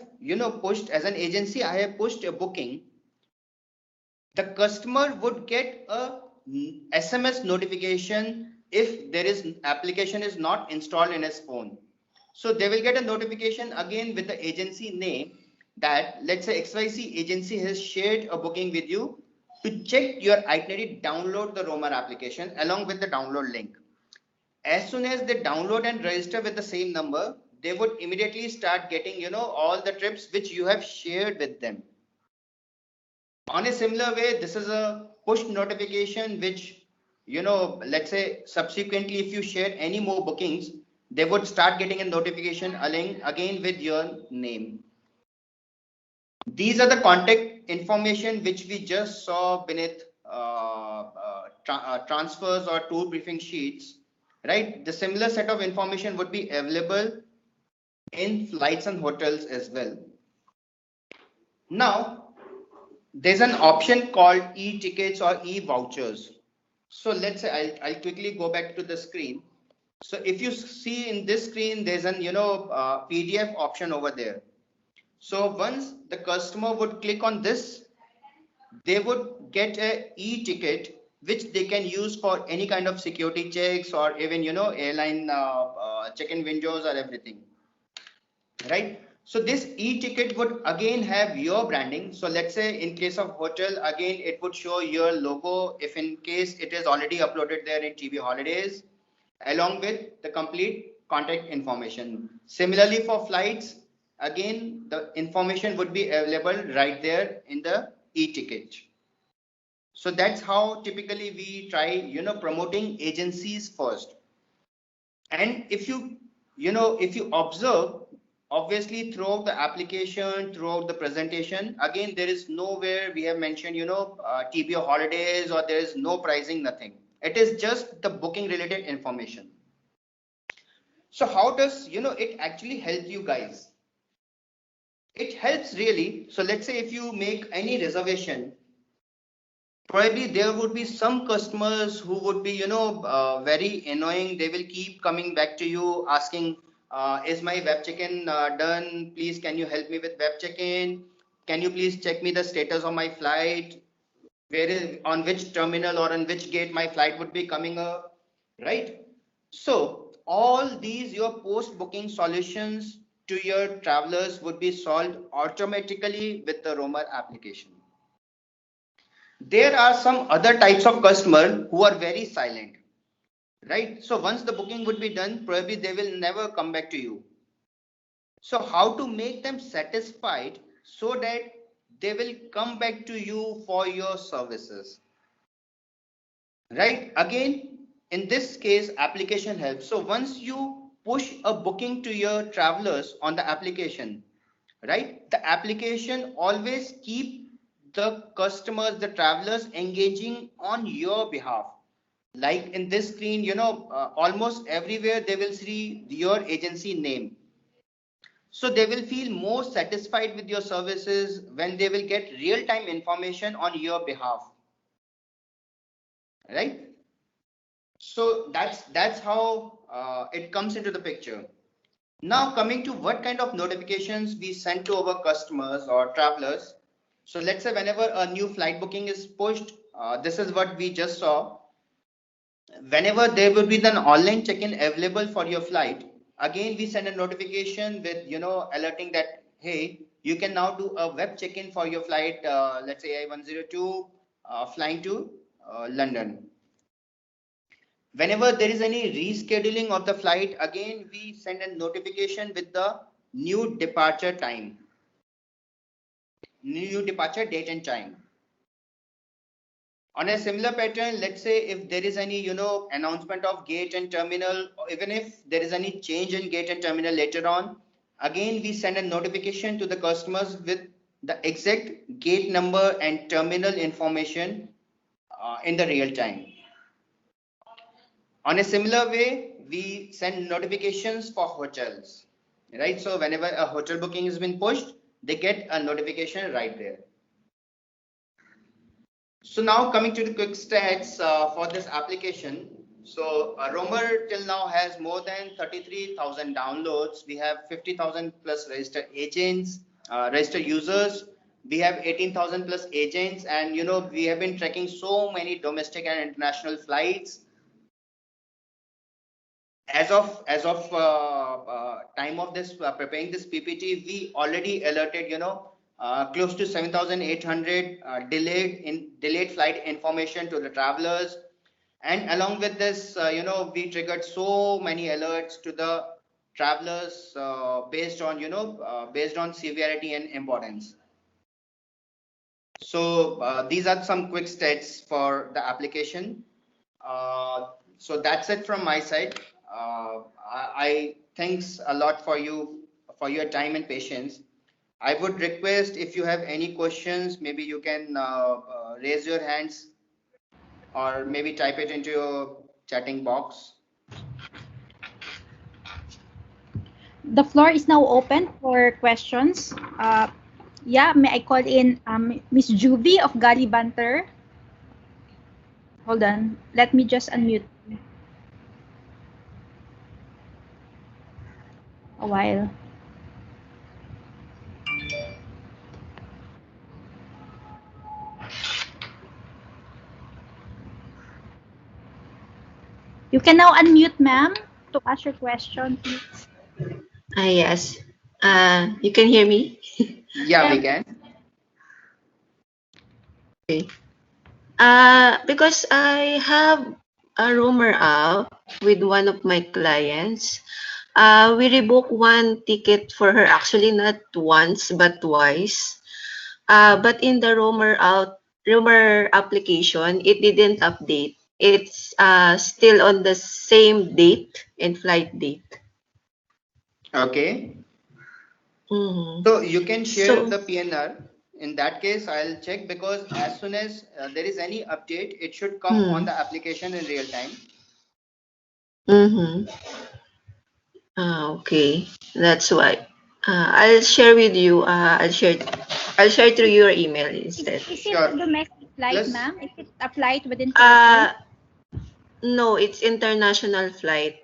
pushed as an agency, I have pushed a booking. The customer would get a SMS notification if there is application is not installed in his phone. So they will get a notification again with the agency name that let's say XYZ agency has shared a booking with you. To check your itinerary, download the Romer application along with the download link. As soon as they download and register with the same number, they would immediately start getting, all the trips which you have shared with them. On a similar way, this is a push notification which, let's say subsequently if you share any more bookings, they would start getting a notification again with your name. These are the contact information which we just saw beneath transfers or tour briefing sheets, right? The similar set of information would be available in flights and hotels as well. Now, there's an option called e-tickets or e-vouchers. So let's say I'll quickly go back to the screen. So if you see in this screen, there's an PDF option over there. So once the customer would click on this they would get a e-ticket which they can use for any kind of security checks or even airline check-in windows or everything, right? So this e-ticket would again have your branding. So let's say in case of hotel, again it would show your logo if in case it is already uploaded there in TBO Holidays, along with the complete contact information. Similarly for flights, again the information would be available right there in the e-ticket. So that's how typically we try promoting agencies first. And if you observe, obviously throughout the application, throughout the presentation, again there is nowhere we have mentioned TBO holidays, or there is no pricing, nothing. It is just the booking related information. So how does it actually help you guys? It helps really. So let's say if you make any reservation, probably there would be some customers who would be very annoying. They will keep coming back to you asking, is my web check-in done? Please, can you help me with web check-in? Can you please check me the status of my flight? Where is, on which terminal or on which gate my flight would be coming up, right? So all these your post booking solutions to your travelers would be solved automatically with the roamer application. There are some other types of customer who are very silent, right? So once the booking would be done, probably they will never come back to you. So how to make them satisfied so that they will come back to you for your services, right? Again, in this case application helps. So once you push a booking to your travelers on the application, right, the application always keep the customers, the travelers engaging on your behalf. Like in this screen, almost everywhere they will see your agency name. So they will feel more satisfied with your services when they will get real time information on your behalf, right? So that's how it comes into the picture. Now coming to what kind of notifications we send to our customers or travelers. So let's say whenever a new flight booking is pushed, this is what we just saw. Whenever there will be an online check-in available for your flight, again we send a notification with alerting that, hey, you can now do a web check-in for your flight, let's say I-102 flying to London. Whenever there is any rescheduling of the flight, again we send a notification with the new departure time, new departure date and time. On a similar pattern, let's say if there is any announcement of gate and terminal, or even if there is any change in gate and terminal later on, again we send a notification to the customers with the exact gate number and terminal information in the real time. On a similar way, we send notifications for hotels, right? So whenever a hotel booking has been pushed, they get a notification right there. So now coming to the quick stats for this application. So Roamer till now has more than 33,000 downloads. We have 50,000 plus registered agents, registered users. We have 18,000 plus agents, and we have been tracking so many domestic and international flights. As of time of this preparing this PPT, we already alerted close to 7,800 delayed flight information to the travelers, and along with this we triggered so many alerts to the travelers based on severity and importance. So these are some quick stats for the application. So that's it from my side. I thanks a lot for your time and patience. I would request if you have any questions, maybe you can raise your hands or maybe type it into your chatting box. The floor is now open for questions. Yeah, may I call in Miss Juvie of Galibanter? Hold on, let me just unmute a while. You can now unmute, ma'am, to ask your question, please. Yes. You can hear me? Yeah, Yeah. we can. Okay. Because I have a rumor app with one of my clients. We rebooked one ticket for her, actually not once but twice. But in the rumor application, it didn't update. It's still on the same date and flight date. Okay. Mm-hmm. So you can share So, the PNR. In that case, I'll check because as soon as there is any update, it should come on mm, the application in real time. mm-hmm. Okay, that's why. I'll share with you. I'll share through your email instead. Is it a Sure. domestic flight, Plus, ma'am? Is it a flight within charter? Uh, no, it's international flight.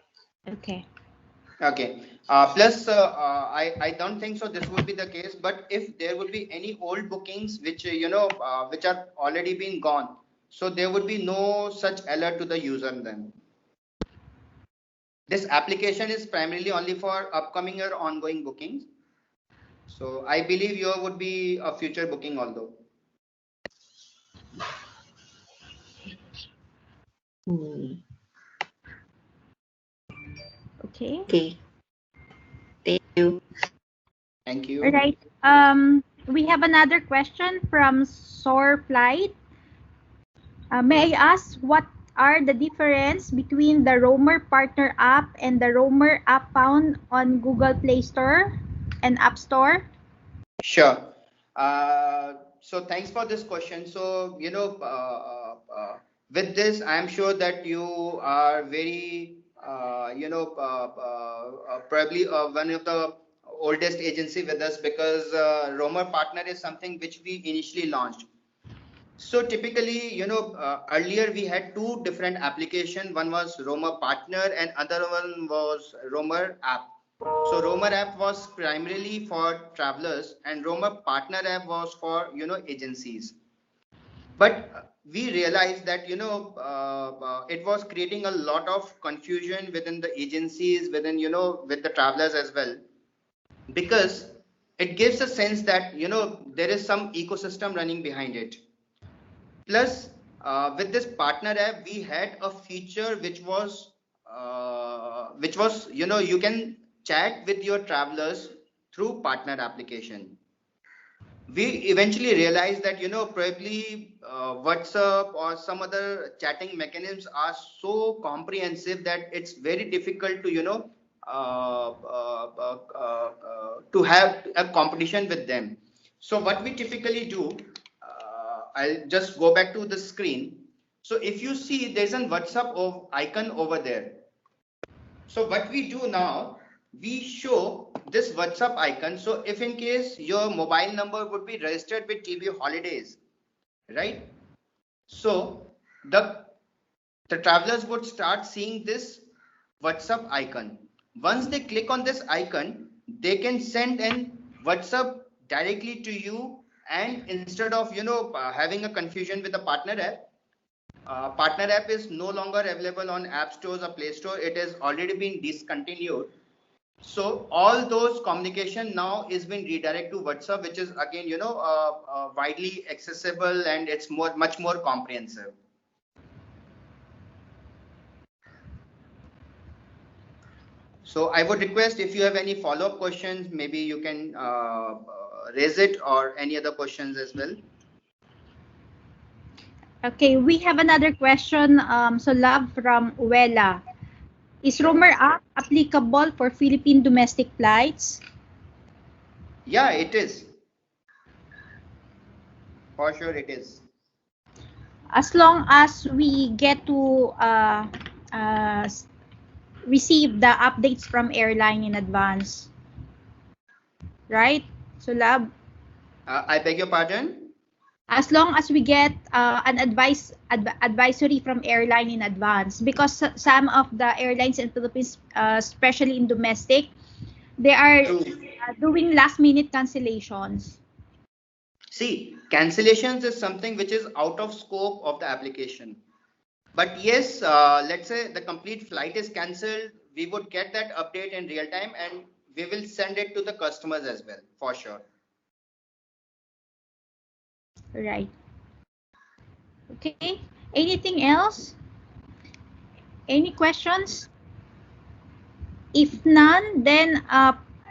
Okay. okay. Plus, I don't think so. This would be the case. But if there would be any old bookings which which are already been gone, so there would be no such alert to the user then. This application is primarily only for upcoming or ongoing bookings. So I believe your would be a future booking although. Hmm. Okay. Okay, thank you. Thank All you. right. We have another question from Soar Flight. May I ask what are the difference between the Roamer Partner app and the Roamer app found on Google Play Store and App Store? Sure. So thanks for this question. So, with this, I'm sure that you are very, probably one of the oldest agency with us because Roamer Partner is something which we initially launched. So typically, earlier we had two different application. One was Roamer Partner and other one was Roamer App. So Roamer App was primarily for travelers and Roamer Partner App was for, agencies. But we realized that, it was creating a lot of confusion within the agencies, within, with the travelers as well. Because it gives a sense that, there is some ecosystem running behind it. Plus, with this partner app, we had a feature which was you can chat with your travelers through partner application. We eventually realized that probably WhatsApp or some other chatting mechanisms are so comprehensive that it's very difficult to to have a competition with them. So what we typically do, I'll just go back to the screen. So if you see, there's an WhatsApp icon over there. So what we do now, we show this WhatsApp icon. So if in case your mobile number would be registered with TBO Holidays, right? So the travelers would start seeing this WhatsApp icon. Once they click on this icon, they can send an WhatsApp directly to you. And instead of having a confusion with the partner app is no longer available on app stores or play store. It has already been discontinued. So all those communication now is being redirected to WhatsApp, which is again widely accessible and it's much more comprehensive. So I would request if you have any follow-up questions, maybe you can raise it or any other questions as well. Okay, we have another question. So love from Uela. Is Sure. Roamer app applicable for Philippine domestic flights? Yeah, it is. For sure it is. As long as we get to uh, receive the updates from airline in advance, right? So lab, I beg your pardon? as long as we get an advisory from airline in advance, because some of the airlines in Philippines, especially in domestic, they are True. doing last minute cancellations. See, cancellations is something which is out of scope of the application. But yes, let's say the complete flight is cancelled, we would get that update in real time and we will send it to the customers as well, for sure. Right. Okay. Anything else? Any questions? If none, then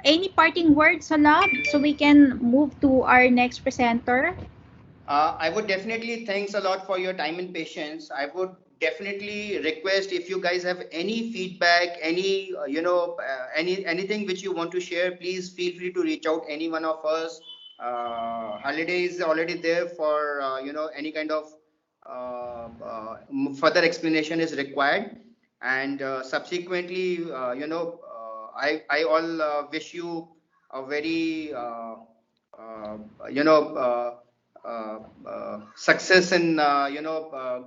any parting words, Salab, so we can move to our next presenter. I would definitely thanks a lot for your time and patience. I would definitely request if you guys have any feedback, any anything which you want to share, please feel free to reach out any one of us. Holiday is already there for any kind of further explanation is required, and subsequently I all wish you a very uh, you know. Success in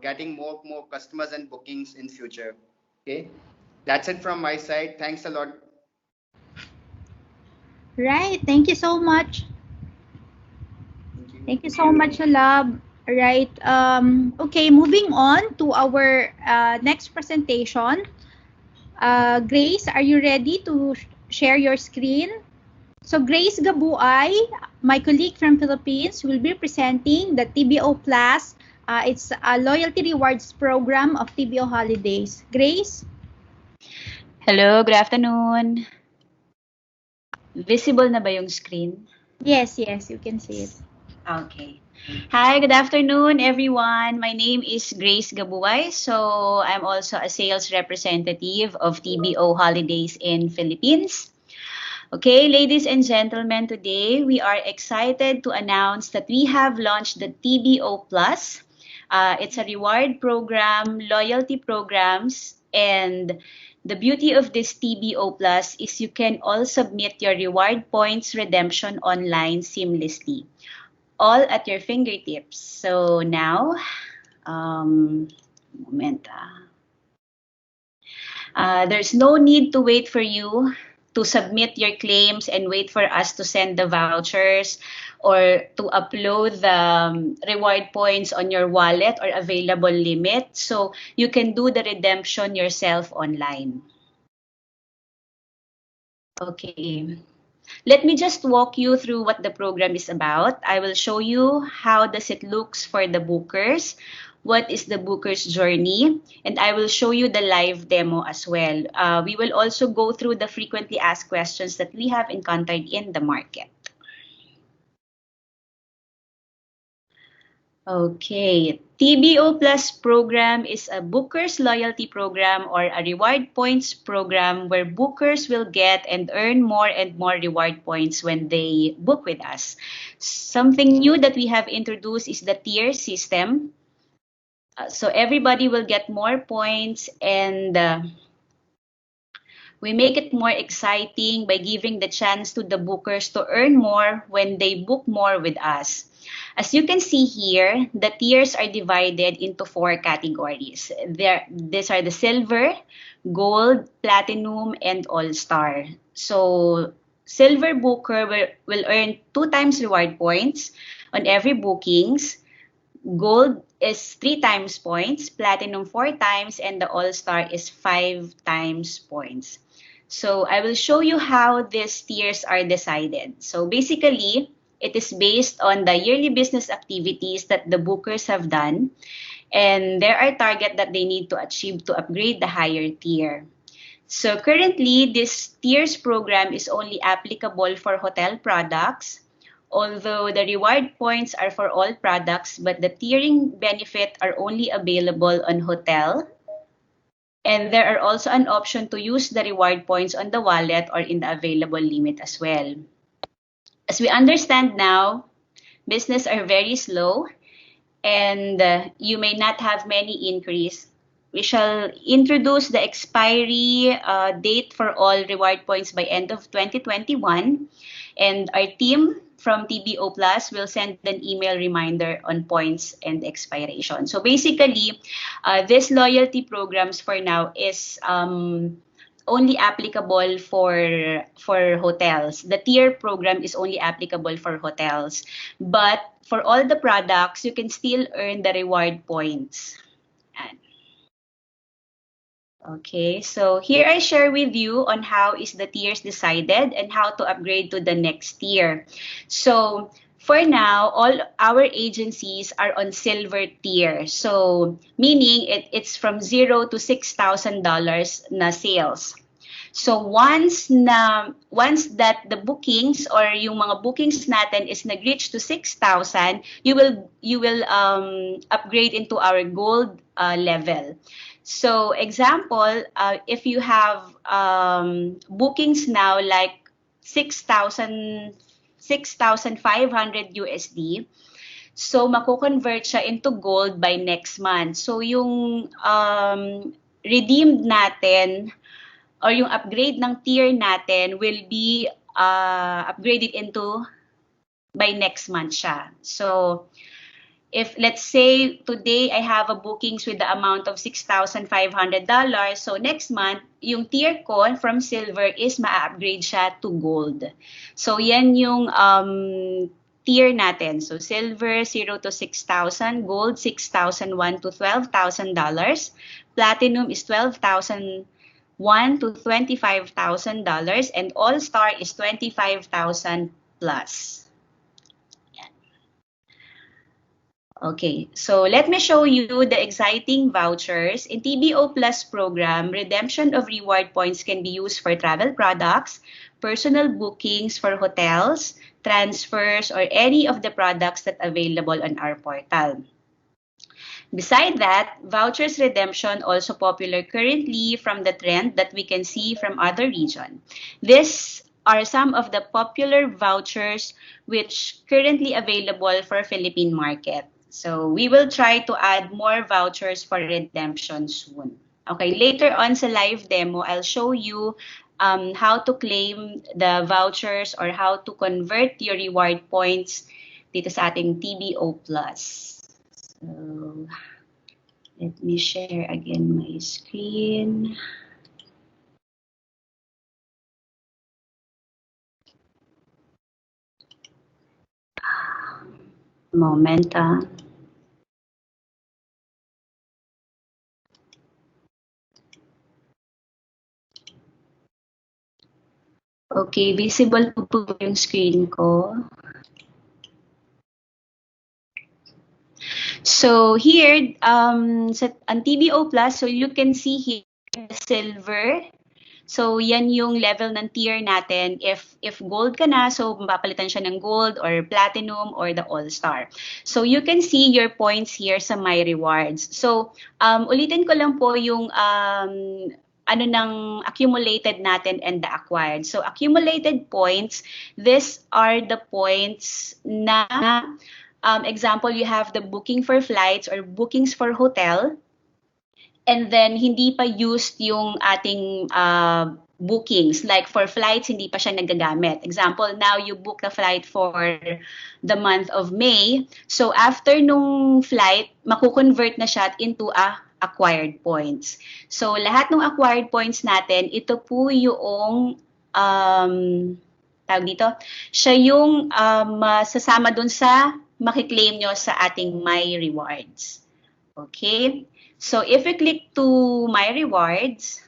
getting more customers and bookings in future. Okay, that's it from my side. Thanks a lot. Right. Thank you so much. Thank you. Thank you so much, Salab. Right. Okay, moving on to our next presentation. Grace, are you ready to share your screen? So Grace Gabuay, my colleague from Philippines, will be presenting the TBO Plus. It's a loyalty rewards program of TBO Holidays. Grace? Hello, good afternoon. Visible na ba yung screen? Yes, yes, you can see it. Okay. Hi, good afternoon, everyone. My name is Grace Gabuay. So I'm also a sales representative of TBO Holidays in Philippines. Okay, ladies and gentlemen, today we are excited to announce that we have launched the TBO Plus. It's a reward program, loyalty programs, and the beauty of this TBO Plus is you can all submit your reward points redemption online seamlessly, all at your fingertips. So now, moment. There's no need to wait for you to submit your claims and wait for us to send the vouchers or to upload the reward points on your wallet or available limit. So you can do the redemption yourself online. Okay. Let me just walk you through what the program is about. I will show you how does it looks for the bookers, what is the booker's journey, and I will show you the live demo as well. We will also go through the frequently asked questions that we have encountered in the market. Okay, TBO Plus program is a bookers loyalty program or a reward points program where bookers will get and earn more and more reward points when they book with us. Something new that we have introduced is the tier system. So everybody will get more points and we make it more exciting by giving the chance to the bookers to earn more when they book more with us. As you can see here, the tiers are divided into 4 categories. These are the silver, gold, platinum, and all-star. So silver booker will earn 2 times reward points on every bookings. Gold is 3 times points, platinum 4 times, and the all-star is 5 times points. So I will show you how these tiers are decided. So basically, it is based on the yearly business activities that the bookers have done, and there are targets that they need to achieve to upgrade the higher tier. So currently, this tiers program is only applicable for hotel products, although the reward points are for all products, but the tiering benefit are only available on hotel. And there are also an option to use the reward points on the wallet or in the available limit as well. As we understand now, business are very slow and you may not have many inquiries. We shall introduce the expiry date for all reward points by end of 2021, and our team from TBO Plus will send an email reminder on points and expiration. So basically, this loyalty programs for now is only applicable for hotels. The tier program is only applicable for hotels. But for all the products, you can still earn the reward points. Okay, so here I share with you on how is the tiers decided and how to upgrade to the next tier. So for now, all our agencies are on silver tier. So meaning it's from $0 to $6,000 na sales. So once that the bookings or yung mga bookings natin is nag-reach to 6,000, you will upgrade into our gold level. So example, if you have bookings now like 6,000 6,500 USD, so mako-convert siya into gold by next month. So yung redeemed natin or yung upgrade ng tier natin will be upgraded into by next month siya. So if let's say today I have a bookings with the amount of $6,500, so next month yung tier ko from silver is ma-upgrade siya to gold. So yan yung tier natin. So silver 0 to 6,000, gold 6,001 to $12,000, platinum is 12,001 to $25,000, and all star is 25,000 plus. Okay, so let me show you the exciting vouchers. In TBO Plus program, redemption of reward points can be used for travel products, personal bookings for hotels, transfers, or any of the products that are available on our portal. Beside that, vouchers redemption also popular currently from the trend that we can see from other regions. These are some of the popular vouchers which currently available for Philippine market. So we will try to add more vouchers for redemption soon. Okay, later on sa live demo, I'll show you how to claim the vouchers or how to convert your reward points dito sa ating TBO Plus. So let me share again my screen. Moment. Okay, visible po yung screen ko. So here, on TBO Plus, so you can see here silver. So yan yung level ng tier natin. If gold ka na, so mapapalitan siya ng gold or platinum or the all-star. So you can see your points here sa My Rewards. So ulitin ko lang po yung ano ng accumulated natin and the acquired. So accumulated points, these are the points na example, you have the booking for flights or bookings for hotel, and then hindi pa used yung ating bookings. Like for flights, hindi pa siya nagagamit. Example, now you book the flight for the month of May. So after nung flight, makukonvert na siya into acquired points. So lahat ng acquired points natin, ito po yung tawag dito, siya yung masasama dun sa makiklaim nyo sa ating My Rewards. Okay? So, if we click to My Rewards,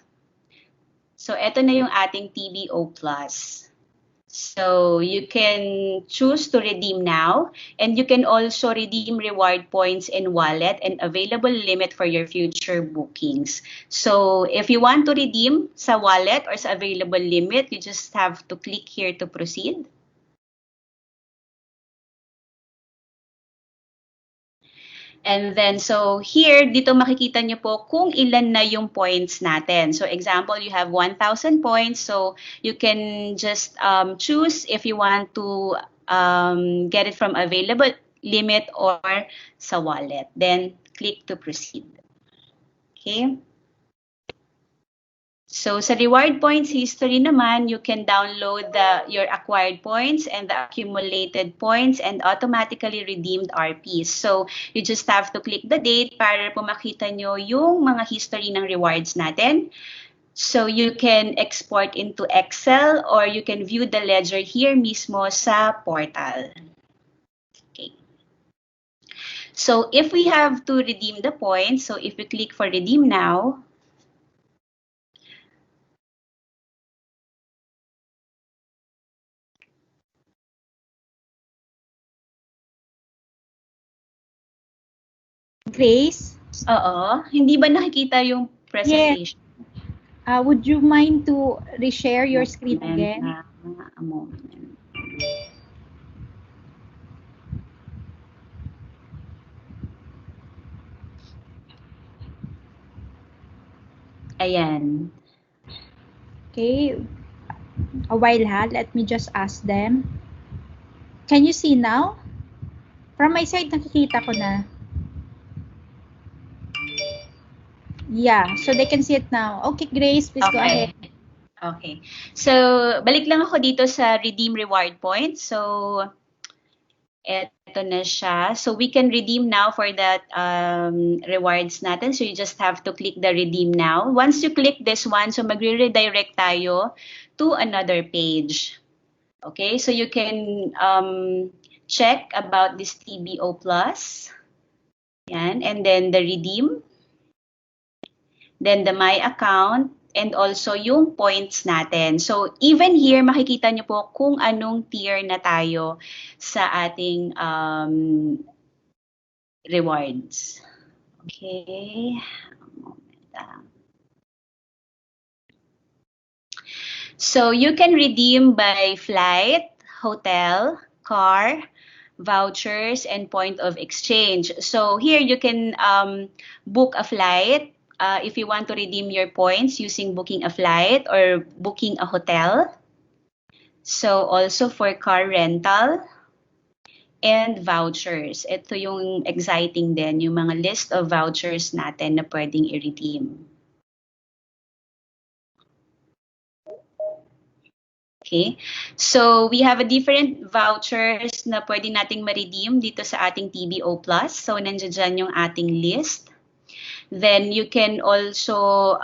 so ito na yung ating TBO Plus. So, you can choose to redeem now, and you can also redeem reward points in wallet and available limit for your future bookings. So, if you want to redeem sa wallet or sa available limit, you just have to click here to proceed. And then, so here, dito makikita nyo po kung ilan na yung points natin. So, example, you have 1,000 points. So, you can just choose if you want to get it from available limit or sa wallet. Then, click to proceed. Okay? So, sa reward points history naman, you can download your acquired points and the accumulated points and automatically redeemed RPs. So, you just have to click the date para po makita nyo yung mga history ng rewards natin. So, you can export into Excel or you can view the ledger here mismo sa portal. Okay. So, if we have to redeem the points, so if we click for redeem now, Grace? Oo. Hindi ba nakikita yung Yes. presentation? Would you mind to reshare your screen Moment again? a moment. Ayan. Okay. A while ha. Let me just ask them. Can you see now? From my side, nakikita ko na. Yeah, so they can see it now. Okay, Grace, please go ahead. Okay. So, balik lang ako dito sa redeem reward points. So, eto na siya. So, we can redeem now for that rewards natin. So, you just have to click the redeem now. Once you click this one, so magre-redirect tayo to another page. Okay, so you can check about this TBO Plus. Yan, and then the redeem. Then the my account, and also yung points natin. So, even here, makikita nyo po kung anong tier na tayo sa ating rewards. Okay. So, you can redeem by flight, hotel, car, vouchers, and point of exchange. So, here you can book a flight if you want to redeem your points using booking a flight or booking a hotel. So, also for car rental and vouchers. Ito yung exciting din, yung mga list of vouchers natin na pwedeng i-redeem. Okay, so we have a different vouchers na pwede nating ma-redeem dito sa ating TBO Plus. So, nandiyan dyan yung ating list. Then, you can also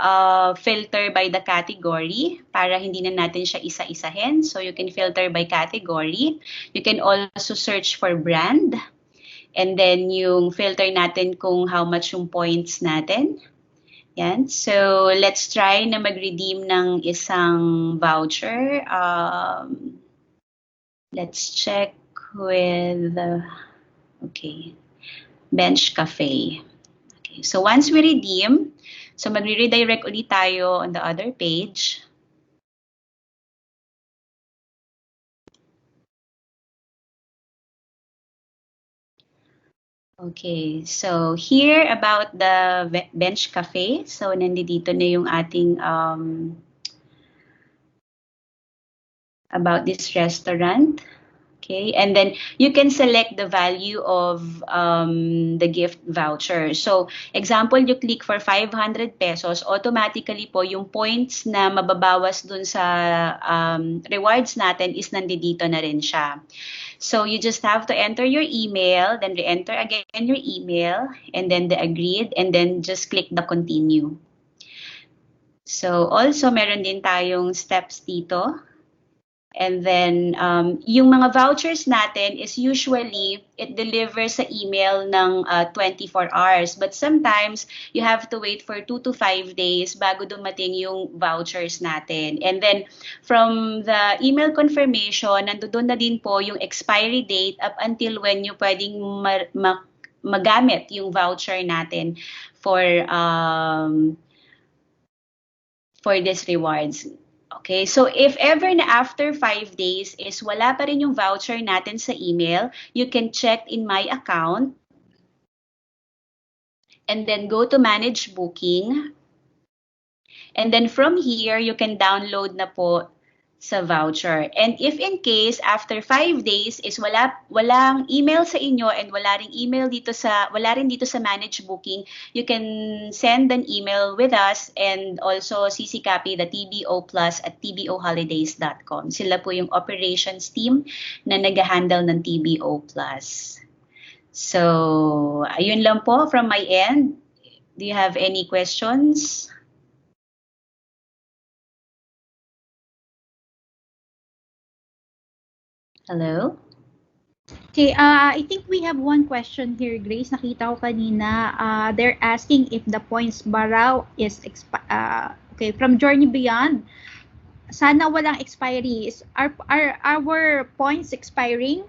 filter by the category para hindi na natin siya isa-isahin. So, you can filter by category. You can also search for brand. And then, yung filter natin kung how much yung points natin. Yan. So, let's try na mag-redeem ng isang voucher. Let's check with, okay, Bench Cafe. Okay. So, once we redeem, so magre-redirect ulit tayo on the other page. Okay, so here about the Bench Cafe. So, nandito na yung ating about this restaurant. Okay, and then you can select the value of the gift voucher. So, example, you click for 500 pesos, automatically po yung points na mababawas dun sa rewards natin is nandito na rin siya. So, you just have to enter your email, then re-enter again your email, and then the agreed, and then just click the continue. So, also, meron din tayong steps dito. And then, yung mga vouchers natin is usually, it delivers sa email ng 24 hours. But sometimes, you have to wait for 2 to 5 days bago dumating yung vouchers natin. And then, from the email confirmation, nandoon na din po yung expiry date up until when you pwedeng magamit yung voucher natin for these rewards. Okay, so if ever na after 5 days is wala pa rin yung voucher natin sa email, you can check in my account and then go to manage booking. And then from here, you can download na po sa voucher. And if in case after 5 days is walang email sa inyo and wala rin dito sa manage booking, you can send an email with us and also CC copy the TBO Plus at tboholidays.com. Sila po yung operations team na nag-handle ng TBO Plus. So, ayun lang po from my end. Do you have any questions? Hello? Okay, I think we have one question here, Grace. Nakita ko kanina. They're asking if the points ba raw is okay, from Journey Beyond. Sana walang expiry. Are our points expiring?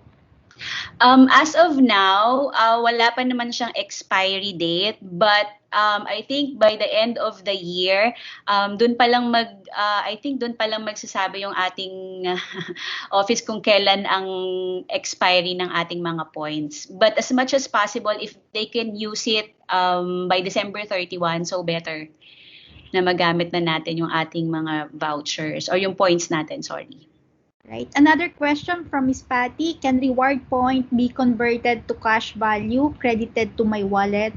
As of now, wala pa naman siyang expiry date, but I think by the end of the year, I think doon pa lang magsasabi yung ating office kung kailan ang expiry ng ating mga points. But as much as possible, if they can use it by December 31, so better na magamit na natin yung ating mga vouchers or yung points natin, sorry. Right. Another question from Miss Patty. Can reward point be converted to cash value credited to my wallet?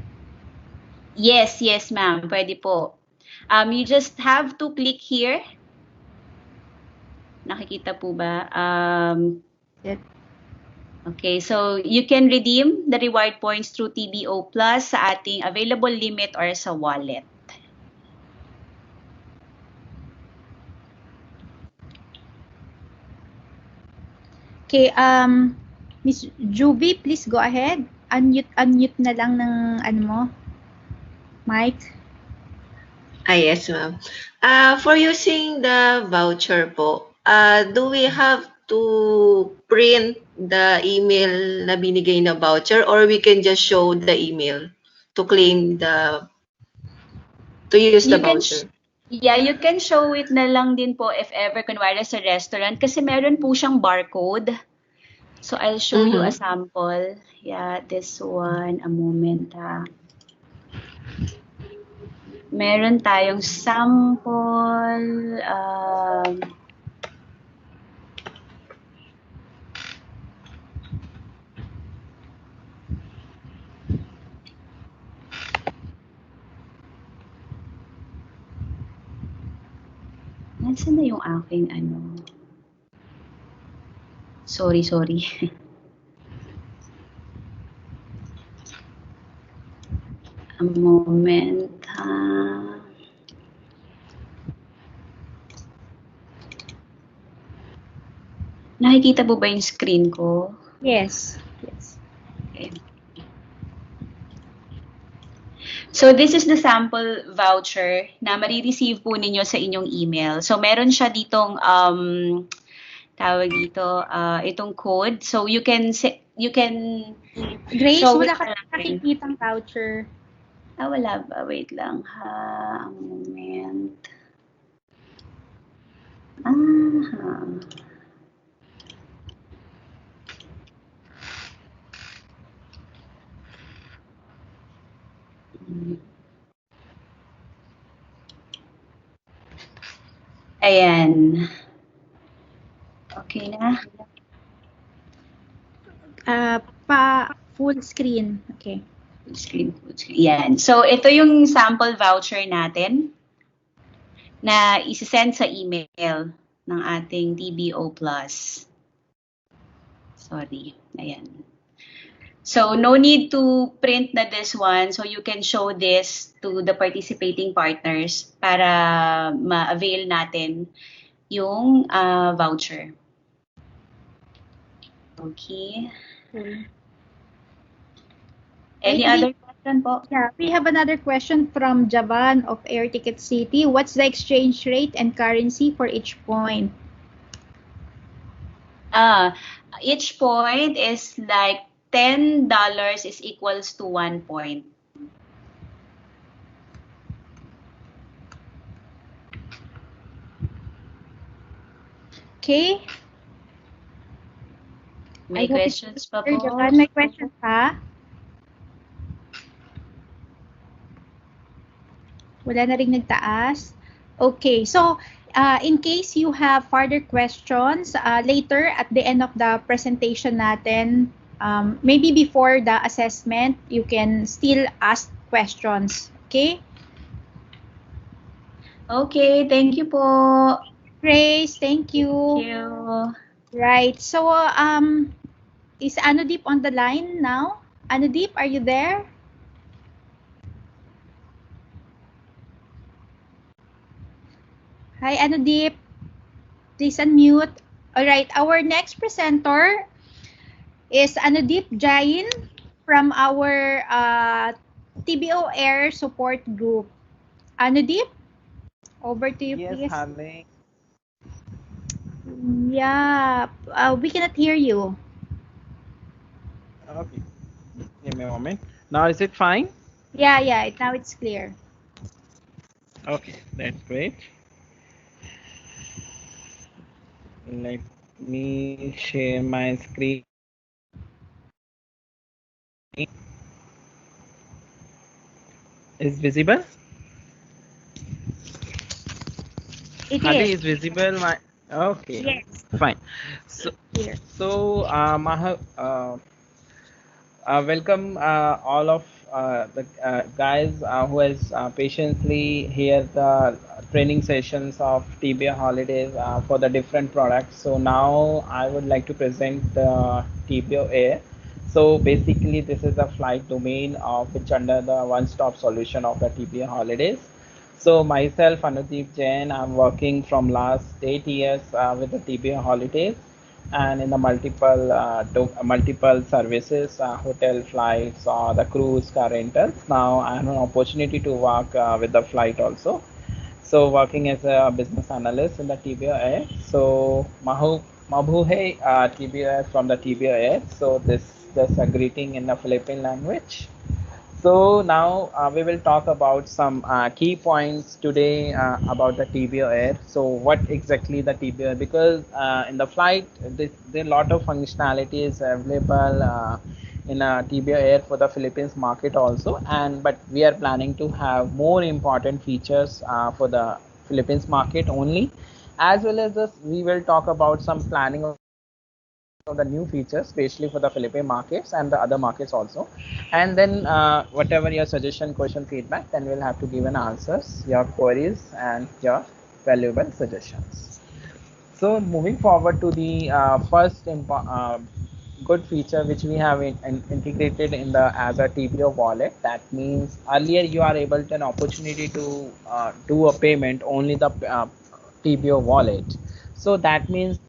Yes, ma'am. Pwede po. You just have to click here. Nakikita po ba? Okay, so you can redeem the reward points through TBO Plus sa ating available limit or sa wallet. Okay, Miss Juvie, please go ahead. Unmute na lang ng ano mo, mic. Yes, ma'am. For using the voucher po, do we have to print the email na binigay na voucher or we can just show the email to claim to use the voucher? Yeah, you can show it na lang din po if ever kunwari sa restaurant kasi meron po siyang barcode. So I'll show you a sample. Yeah, this one, a moment ha. Meron tayong sample. Nasaan na yung aking ano? Sorry. A moment. Nakikita po ba yung screen ko? Yes. Okay. So this is the sample voucher na marireceive po ninyo sa inyong email. So meron siya ditong tawag dito itong code. So you can Grace, show wala it ka na lang. nakikitang voucher. Wala ba? Wait lang ha. A moment. Ayan. Okay na? Pa full screen. Okay. Full screen. Yan. So, ito yung sample voucher natin na isi-send sa email ng ating TBO Plus. Sorry. Ayan. So, no need to print na this one. So, you can show this to the participating partners para ma-avail natin yung voucher. Okay. Any other question po? Yeah, we have another question from Javan of Air Ticket City. What's the exchange rate and currency for each point? Each point is like $10 is equals to 1 point. Okay. May questions pa po? May questions pa? Wala na rin nagtaas. Okay, so in case you have further questions later at the end of the presentation natin, maybe before the assessment, you can still ask questions. Okay? Okay, thank you po. Grace, thank you. Thank you. Right, so is Anudeep on the line now? Anudeep, are you there? Hi, Anudeep. Please unmute. All right, our next presenter is Anudeep Jain from our TBO Air Support Group. Anudeep, over to you, please. Yes, Hame. Yeah, we cannot hear you. Okay, give me a moment. Now is it fine? Yeah. Now it's clear. Okay, that's great. Let me share my screen. Is visible? It Hardly is. is visible. My okay, Yes. fine. So, Clear. Maha, welcome all of the guys who has patiently hear the training sessions of TBO holidays for the different products. So now I would like to present the TBO Air. So basically, this is a flight domain of which under the one-stop solution of the TBO holidays. So myself, Anudeep Jain, I'm working from last 8 years with the TBO holidays and in the multiple services, hotel flights or the cruise car rentals. Now I have an opportunity to work with the flight also. So working as a business analyst in the TBO Air. So Mabuhay TBO from the TBO Air. So this just a greeting in the Philippine language. So now we will talk about some key points today about the TBO Air. So what exactly the TBO Air? Because in the flight, there are a lot of functionalities available in TBO Air for the Philippines market also. And but we are planning to have more important features for the Philippines market only, as well as this, we will talk about some planning of the new features, especially for the Philippine markets and the other markets also. And then whatever your suggestion, question, feedback, then we'll have to give an answers, your queries, and your valuable suggestions. So moving forward to the good feature which we have integrated in the as a TBO wallet. That means earlier you are able to an opportunity to do a payment only the TBO wallet. So that means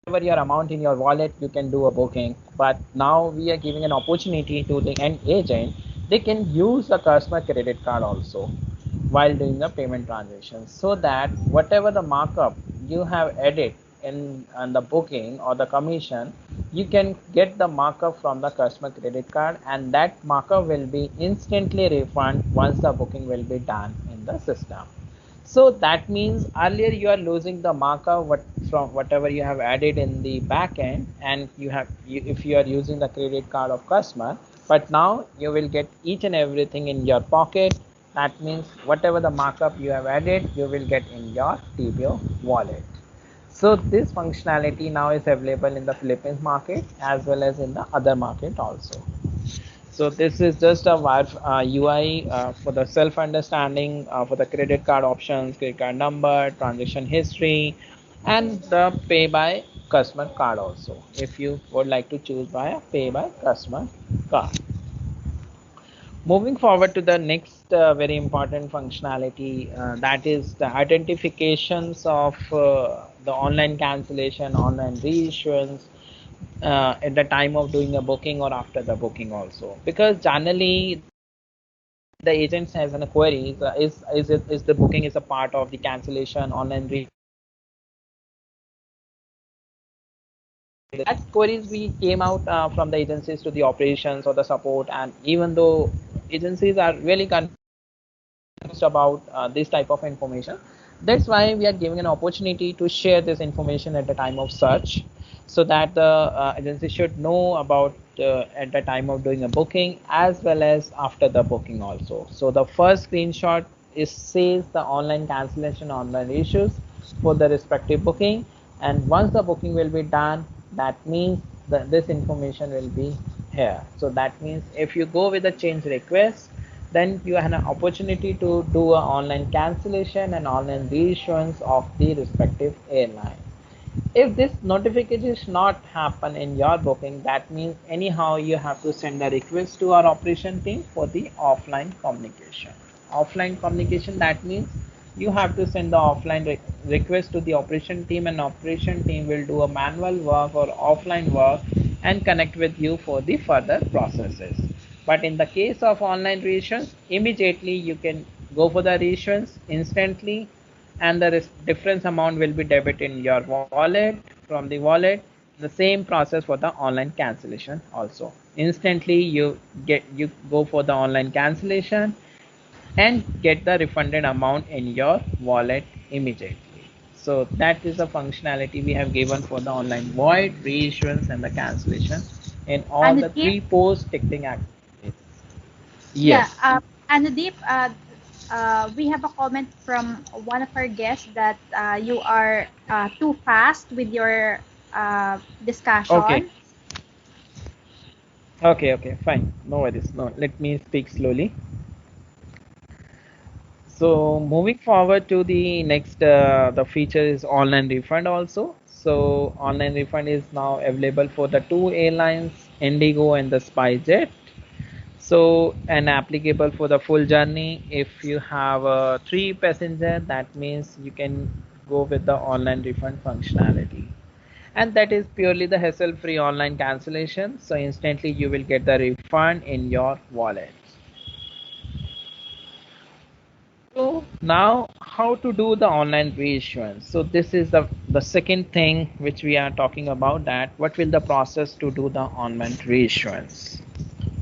whatever your amount in your wallet, you can do a booking. But now we are giving an opportunity to the end agent. They can use the customer credit card also while doing the payment transaction, so that whatever the markup you have added in on the booking or the commission, you can get the markup from the customer credit card, and that markup will be instantly refunded once the booking will be done in the system. So that means earlier you are losing the markup from whatever you have added in the back end, and if you are using the credit card of customer, but now you will get each and everything in your pocket. That means whatever the markup you have added, you will get in your TBO wallet. So this functionality now is available in the Philippines market as well as in the other market also. So this is just a wire UI for the self understanding for the credit card options, credit card number, transaction history, and the pay by customer card also, if you would like to choose by a pay by customer card. Moving forward to the next very important functionality, that is the identifications of the online cancellation, online reissuance at the time of doing a booking or after the booking also. Because generally the agents has an query is the booking is a part of the cancellation, online reissuance, or after the booking also. So that queries we came out from the agencies to the operations or the support, and even though agencies are really confused about this type of information, that's why we are giving an opportunity to share this information at the time of search, so that the agency should know about at the time of doing a booking as well as after the booking also. So the first screenshot is says the online cancellation, online issues for the respective booking, and once the booking will be done, that means that this information will be here. So that means if you go with a change request, then you have an opportunity to do an online cancellation and online reissuance of the respective airline. If this notification is not happen in your booking, that means anyhow you have to send a request to our operation team for the offline communication. Offline communication, that means you have to send the offline request to the operation team, and operation team will do a manual work or offline work and connect with you for the further processes. But in the case of online reissuance, immediately you can go for the reissuance instantly, and the difference amount will be debited in your wallet from the wallet, the same process for the online cancellation also. Instantly you go for the online cancellation and get the refunded amount in your wallet immediately. So that is the functionality we have given for the online void, reissuance, and the cancellation in all the Anudeep? three post ticketing activities. Yeah, Yes. Anudeep, we have a comment from one of our guests that you are too fast with your Okay. discussion. Okay, fine. No worries. No, let me speak slowly. So moving forward to the next, the feature is online refund also. So online refund is now available for the two airlines, Indigo and the SpiceJet. So and applicable for the full journey. If you have a three passenger, that means you can go with the online refund functionality. And that is purely the hassle-free online cancellation. So instantly you will get the refund in your wallet. So now how to do the online reissuance. So this is the second thing which we are talking about, that what will the process to do the online reissuance.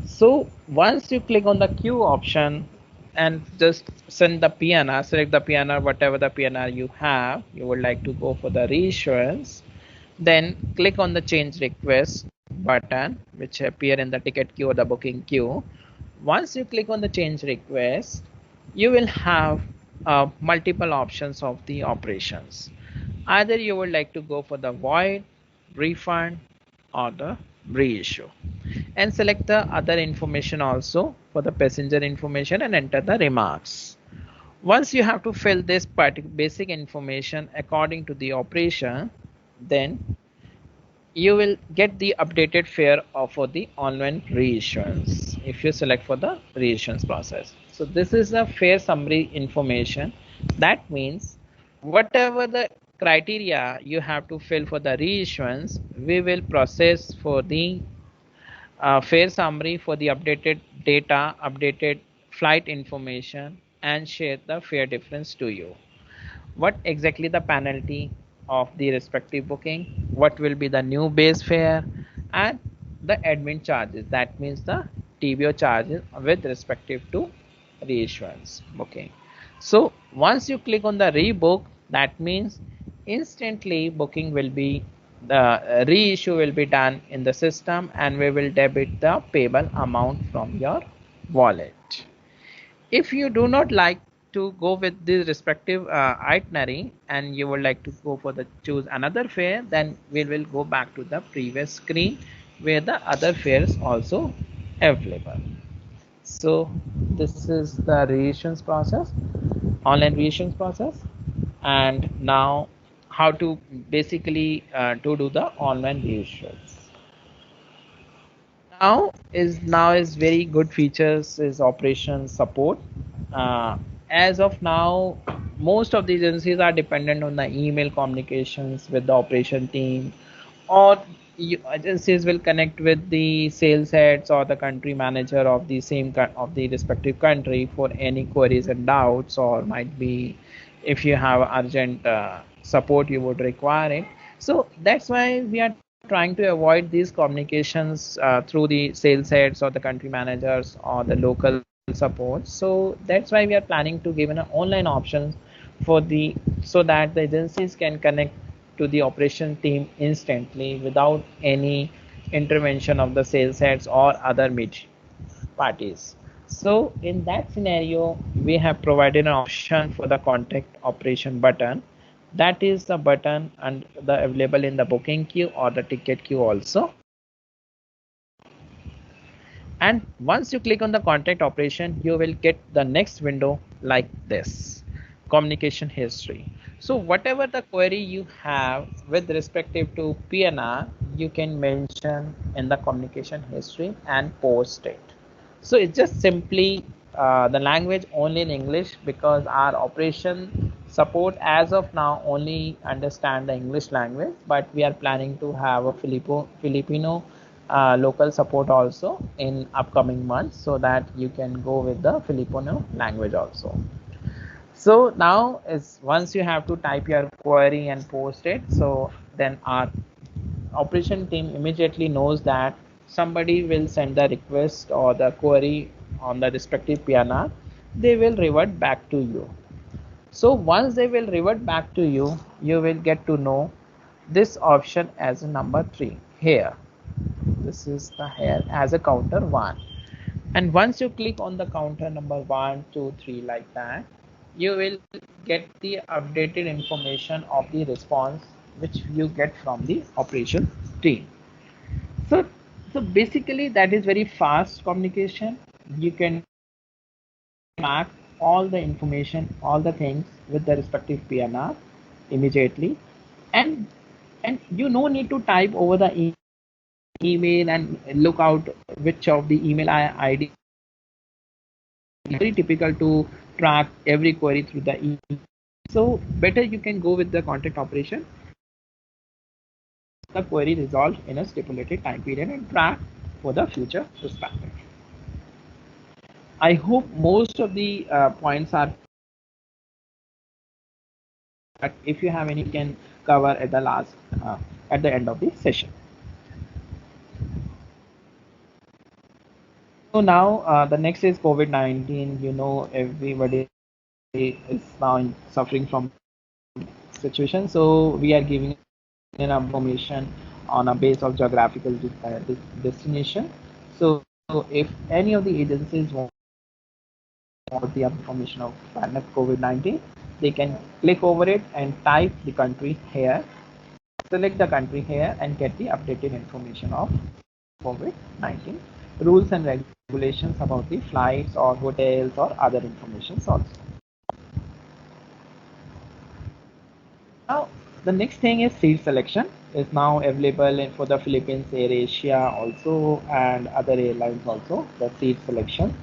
So once you click on the queue option and just send the PNR, select the PNR, whatever the PNR you have, you would like to go for the reissuance, then click on the change request button which appear in the ticket queue or the booking queue. Once you click on the change request, you will have multiple options of the operations. Either you would like to go for the void, refund, or the reissue, and select the other information also for the passenger information and enter the remarks. Once you have to fill this basic information according to the operation, then you will get the updated fare for the online reissuance if you select for the reissuance process. So this is a fare summary information. That means whatever the criteria you have to fill for the reissuance, we will process for the fare summary for the updated data, updated flight information, and share the fare difference to you. What exactly the penalty of the respective booking, what will be the new base fare, and the admin charges, that means the TBO charges with respective to reissuance booking. So once you click on the rebook, that means instantly booking will be, the reissue will be done in the system, and we will debit the payable amount from your wallet. If you do not like to go with this respective itinerary and you would like to go for the choose another fare, then we will go back to the previous screen where the other fares also available. So this is the reissuance process, online reissuance process. And now how to basically to do the online reissuance. Now is very good features is operation support. uh, as of now, most of the agencies are dependent on the email communications with the operation team, or agencies will connect with the sales heads or the country manager of the of the respective country for any queries and doubts, or might be if you have urgent support you would require it. So that's why we are trying to avoid these communications through the sales heads or the country managers or the local support. So that's why we are planning to give an online options for the, so that the agencies can connect to the operation team instantly without any intervention of the sales heads or other mid parties. So in that scenario, we have provided an option for the contact operation button. That is the button and the available in the booking queue or the ticket queue also. And once you click on the contact operation, you will get the next window like this: communication history. So whatever the query you have with respective to PNR, you can mention in the communication history and post it. So it's just simply the language only in English, because our operation support as of now only understand the English language, but we are planning to have a Filipino local support also in upcoming months, so that you can go with the Filipino language also. So now is once you have to type your query and post it, so then our operation team immediately knows that somebody will send the request or the query on the respective PNR, they will revert back to you. So once they will revert back to you, you will get to know this option as a number 3 here. This is the here as a counter 1. And once you click on the counter number 1, 2, 3 like that, you will get the updated information of the response which you get from the operation team. So, so basically that is very fast communication. You can track all the information, all the things with the respective PNR immediately, and you no need to type over the email and look out which of the email ID. Very typical to track every query through the email. So better you can go with the contact operation, the query resolved in a stipulated time period and track for the future perspective. I hope most of the points are, but if you have any, you can cover at the last, at the end of the session. So now the next is COVID-19. You know, everybody is now suffering from situation. So we are giving information on a base of geographical destination. So if any of the agencies want the information of COVID-19, they can click over it and type the country here, select the country here, and get the updated information of COVID-19 rules and regulations about the flights or hotels or other information also. Now, the next thing is seat selection is now available for the Philippines, Air Asia also, and other airlines also, the seat selection.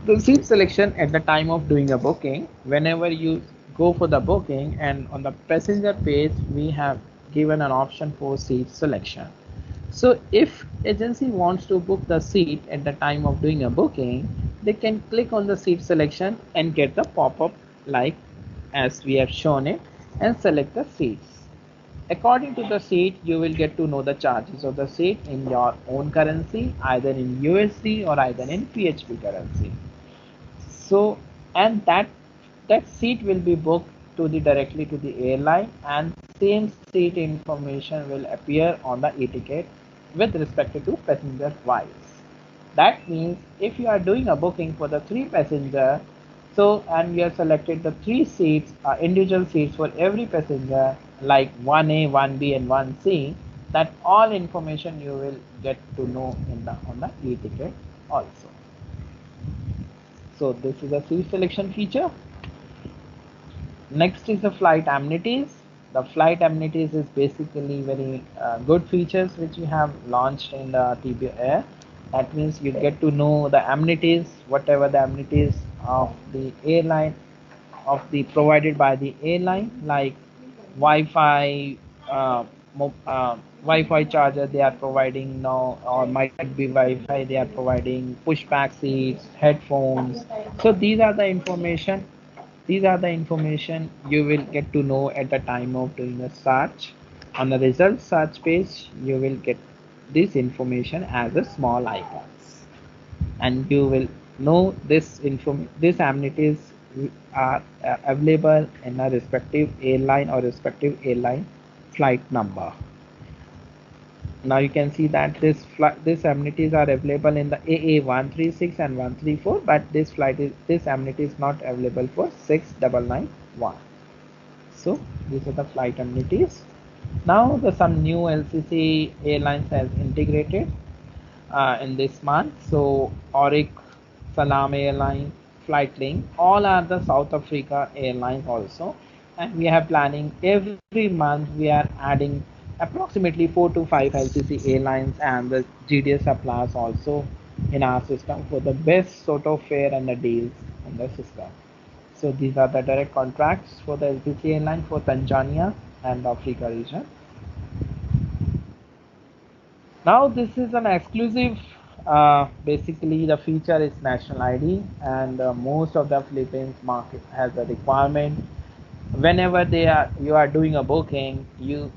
The seat selection at the time of doing a booking, whenever you go for the booking and on the passenger page, we have given an option for seat selection. So if agency wants to book the seat at the time of doing a booking, they can click on the seat selection and get the pop-up like as we have shown it and select the seats. According to the seat, you will get to know the charges of the seat in your own currency, either in USD or either in PHP currency. So, and that seat will be booked to the directly to the airline, and same seat information will appear on the e-ticket with respect to passenger wise. That means if you are doing a booking for the 3 passenger, so and you have selected the 3 seats, individual seats for every passenger like 1A, 1B and 1C, that all information you will get to know in the on the e-ticket also. So this is a seat selection feature. Next is the flight amenities. The flight amenities is basically very good features which we have launched in the TBO Air. That means you get to know the amenities, whatever the amenities of the airline, of the provided by the airline, like Wi-Fi, Wi-Fi charger they are providing now, or might be Wi-Fi they are providing, pushback seats, headphones. So these are the information you will get to know at the time of doing a search. On the result search page, you will get this information as a small icons, and you will know this amenities are available in a respective airline or respective airline flight number. Now you can see that this amenities are available in the AA 136 and 134, but this amenity is not available for 6991. So these are the flight amenities. Now some new LCC airlines has integrated in this month. So Auric, Salam Airline, Flightlink, all are the South Africa airlines also. And we are planning every month we are adding approximately 4 to 5 LCC airlines and the GDS suppliers also in our system for the best sort of fare and the deals in the system. So these are the direct contracts for the LCC airline for Tanzania and Africa region. Now this is an exclusive, basically the feature is national ID, and most of the Philippines market has a requirement. Whenever you are doing a booking, you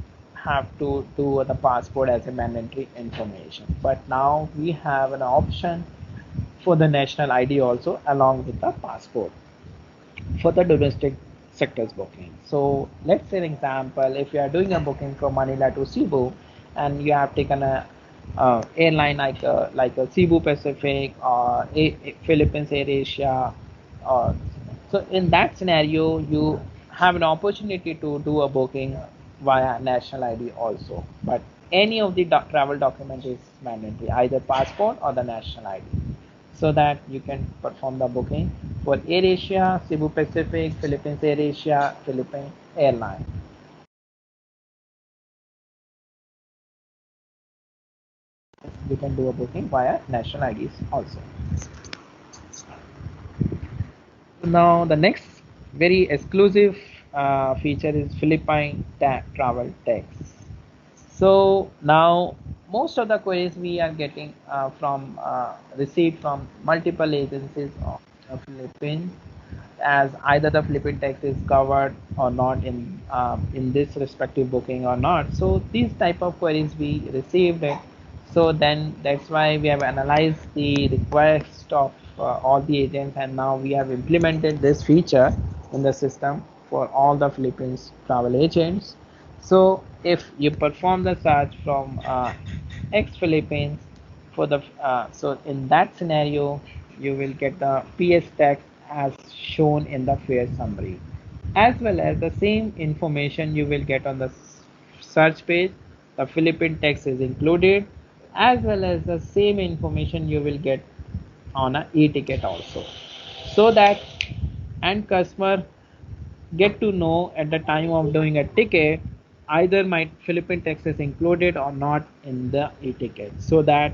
have to do the passport as a mandatory information, but now we have an option for the national ID also along with the passport for the domestic sectors booking. So let's say an example, if you are doing a booking from Manila to Cebu and you have taken a airline like a Cebu Pacific or Philippines Air Asia, or so in that scenario you have an opportunity to do a booking via national ID also, but any of the travel document is mandatory, either passport or the national ID, so that you can perform the booking for Air Asia, Cebu Pacific, Philippines Air Asia, Philippine Airline. We can do a booking via national IDs also. Now the next very exclusive feature is Philippine travel tax. So now most of the queries we are getting from received from multiple agencies of the Philippines, as either the Philippine tax is covered or not in this respective booking or not. So these type of queries we received it. So then that's why we have analyzed the request of all the agents, and now we have implemented this feature in the system for all the Philippines travel agents. So if you perform the search from ex Philippines for the so in that scenario you will get the PS tax as shown in the fare summary, as well as the same information you will get on the search page. The Philippine tax is included, as well as the same information you will get on a e-ticket also, so that end customer get to know at the time of doing a ticket either my Philippine tax is included or not in the e-ticket, so that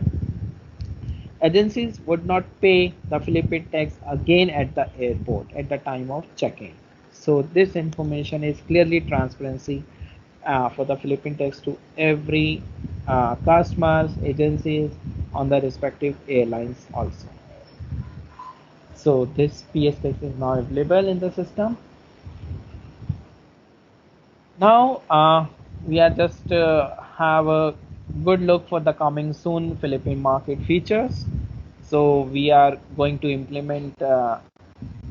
agencies would not pay the Philippine tax again at the airport at the time of check-in. So this information is clearly transparency for the Philippine tax to every customers, agencies on the respective airlines also. So this PS tax is now available in the system. Now we are just have a good look for the coming soon Philippine market features. So we are going to implement the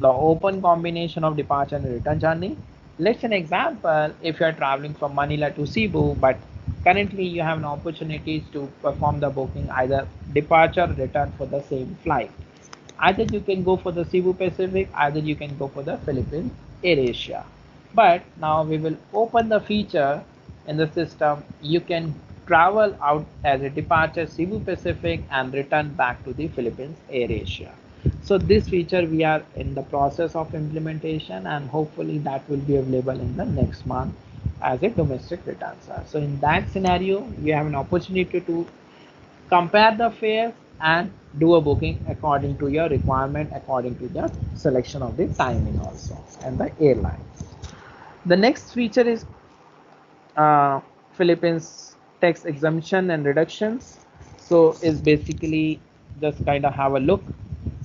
open combination of departure and return journey. Let's an example, if you are traveling from Manila to Cebu, but currently you have an opportunity to perform the booking either departure or return for the same flight. Either you can go for the Cebu Pacific, either you can go for the Philippines Air Asia. But now we will open the feature in the system. You can travel out as a departure Cebu Pacific and return back to the Philippines Air Asia. So this feature we are in the process of implementation, and hopefully that will be available in the next month as a domestic return. So in that scenario, we have an opportunity to compare the fares and do a booking according to your requirement, according to the selection of the timing also and the airline. The next feature is Philippines tax exemption and reductions. So is basically just kind of have a look.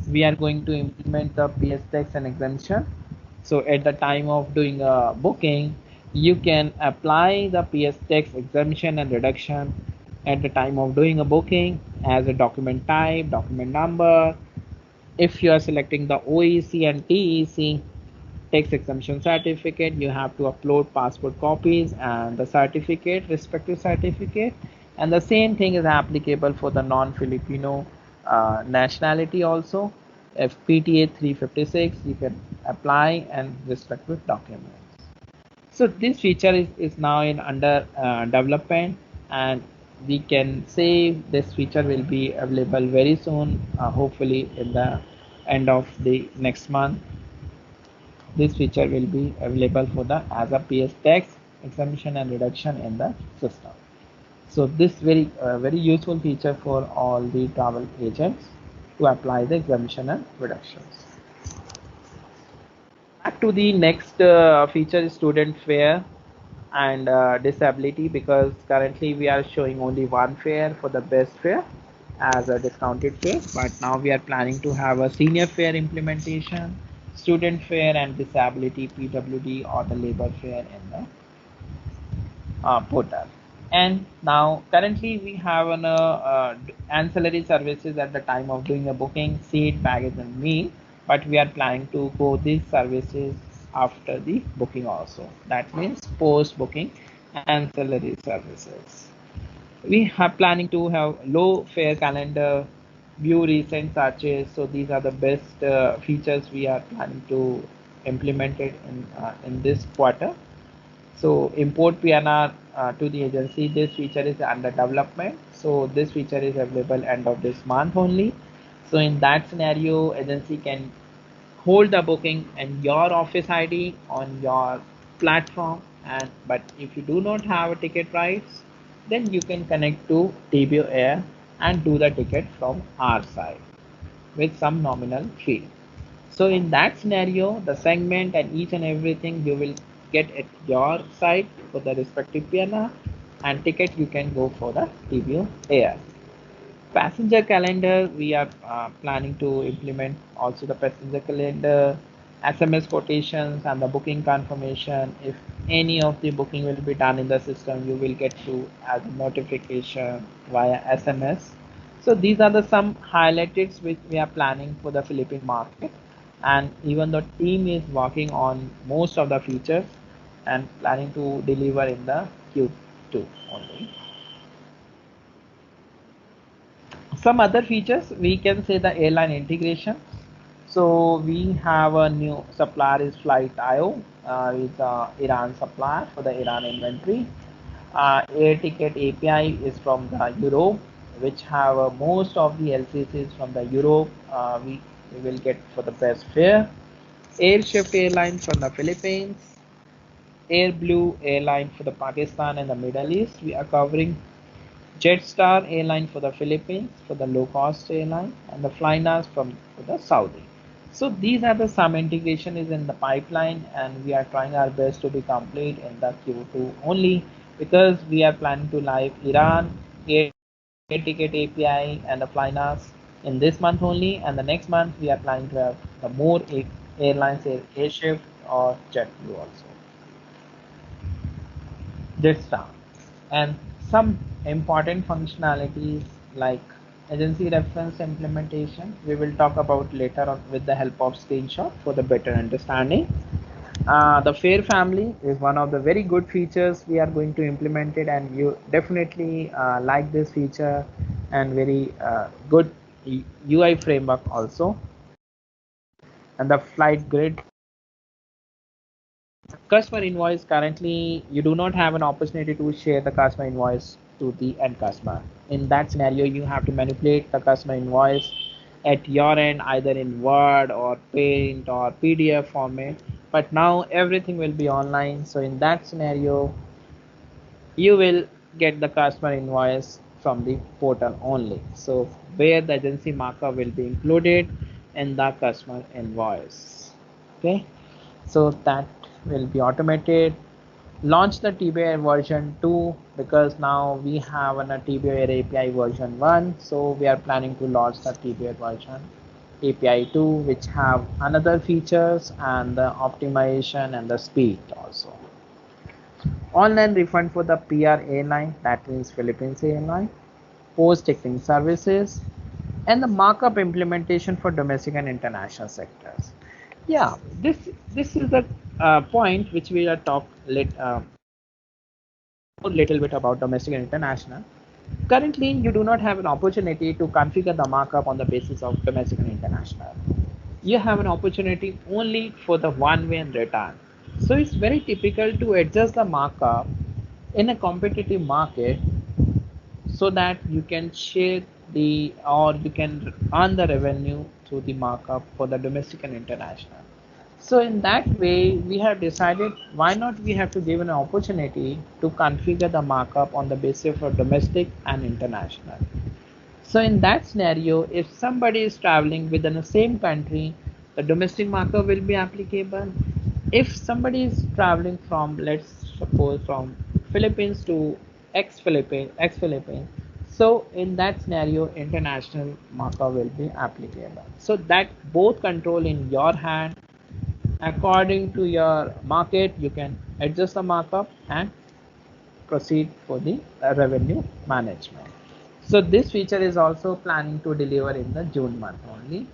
We are going to implement the PS tax and exemption. So at the time of doing a booking, you can apply the PS tax exemption and reduction at the time of doing a booking as a document type, document number. If you are selecting the OEC and TEC tax exemption certificate, you have to upload passport copies and the certificate, respective certificate. And the same thing is applicable for the non-Filipino nationality also. If PTA 356, you can apply and respective documents. So this feature is now in under development, and we can say this feature will be available very soon, hopefully in the end of the next month. This feature will be available for the as a PS tax exemption and reduction in the system. So this very useful feature for all the travel agents to apply the exemption and reductions. Back to the next feature is student fare and disability, because currently we are showing only one fare for the best fare as a discounted fare, but now we are planning to have a senior fare implementation, student fare and disability PWD or the labor fare in the portal. And now currently we have an ancillary services at the time of doing a booking, seat, baggage and meal, but we are planning to go these services after the booking also. That means post booking ancillary services. We are planning to have low fare calendar, view recent searches. So these are the best features we are planning to implement it in this quarter. So import PNR to the agency, this feature is under development. So this feature is available end of this month only. So in that scenario, agency can hold the booking and your office ID on your platform. And but if you do not have a ticket rights, then you can connect to TBO Air and do the ticket from our side with some nominal fee. So in that scenario, the segment and each and everything you will get at your site for the respective PNR, and ticket you can go for the TBO Air. Passenger calendar, we are planning to implement also the passenger calendar, SMS quotations and the booking confirmation. If any of the booking will be done in the system, you will get to as a notification via SMS. So these are the some highlights which we are planning for the Philippine market, and even the team is working on most of the features and planning to deliver in the Q2 only. Some other features, we can say the airline integration. So we have a new supplier is Flight.io, with Iran supplier for the Iran inventory. Air ticket API is from the Europe, which have most of the LCCs from the Europe. We will get for the best fare. Airshift Airlines from the Philippines, Air Blue Airline for the Pakistan and the Middle East. We are covering Jetstar airline for the Philippines for the low cost airline, and the Flynas from for the Saudi. So these are the some integration is in the pipeline, and we are trying our best to be complete in the Q2 only, because we are planning to live Iran air ticket API and the Flynas in this month only, and the next month we are planning to have the more airlines, Airshift or JetBlue also. Jetstar, and some important functionalities like agency reference implementation we will talk about later on with the help of screenshot for the better understanding. The fare family is one of the very good features we are going to implement it, and you definitely like this feature, and very good UI framework also. And the flight grid customer invoice, currently you do not have an opportunity to share the customer invoice to the end customer. In that scenario, you have to manipulate the customer invoice at your end, either in Word or Paint or PDF format, but now everything will be online. So in that scenario, you will get the customer invoice from the portal only, so where the agency markup will be included in the customer invoice. Okay, so that will be automated. Launch the TBO version 2, because now we have a TBO API version 1, so we are planning to launch the TBO version API 2, which have another features and the optimization and the speed also. Online refund for the PR airline, that means Philippines airline, post ticketing services, and the markup implementation for domestic and international sectors. Yeah, this is the point which we are talk a little bit about domestic and international. Currently, you do not have an opportunity to configure the markup on the basis of domestic and international. You have an opportunity only for the one-way and return. So it's very typical to adjust the markup in a competitive market, so that you can share the, or you can earn the revenue through the markup for the domestic and international. So in that way, we have decided why not we have to give an opportunity to configure the markup on the basis of domestic and international. So in that scenario, if somebody is traveling within the same country, the domestic markup will be applicable. If somebody is traveling from, let's suppose, from Philippines to ex-Philippines, so in that scenario, international markup will be applicable. So that both control in your hand. According to your market, you can adjust the markup and proceed for the revenue management. So this feature is also planning to deliver in the June month only.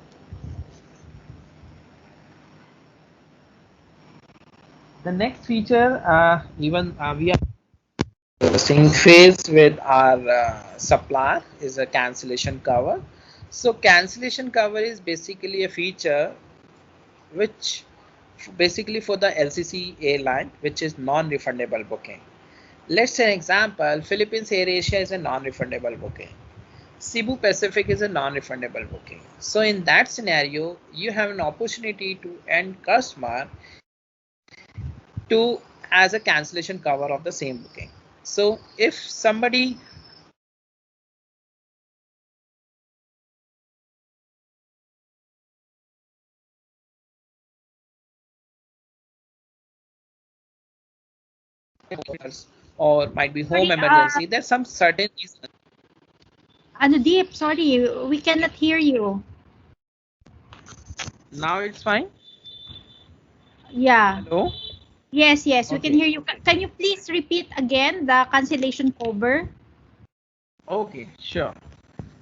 The next feature, even we are same phase with our supplier, is a cancellation cover. So cancellation cover is basically a feature which basically for the LCC airline, which is non-refundable booking. Let's say an example, Philippines Air Asia is a non-refundable booking. Cebu Pacific is a non-refundable booking. So in that scenario, you have an opportunity to end customer to as a cancellation cover of the same booking. So if somebody or might be home Sorry, emergency, there's some certain reason. Anudeep, sorry, we cannot hear you. Now it's fine. Yeah. Hello. Yes, yes, we can Okay. hear you. Can you please repeat again the cancellation cover? Okay, sure.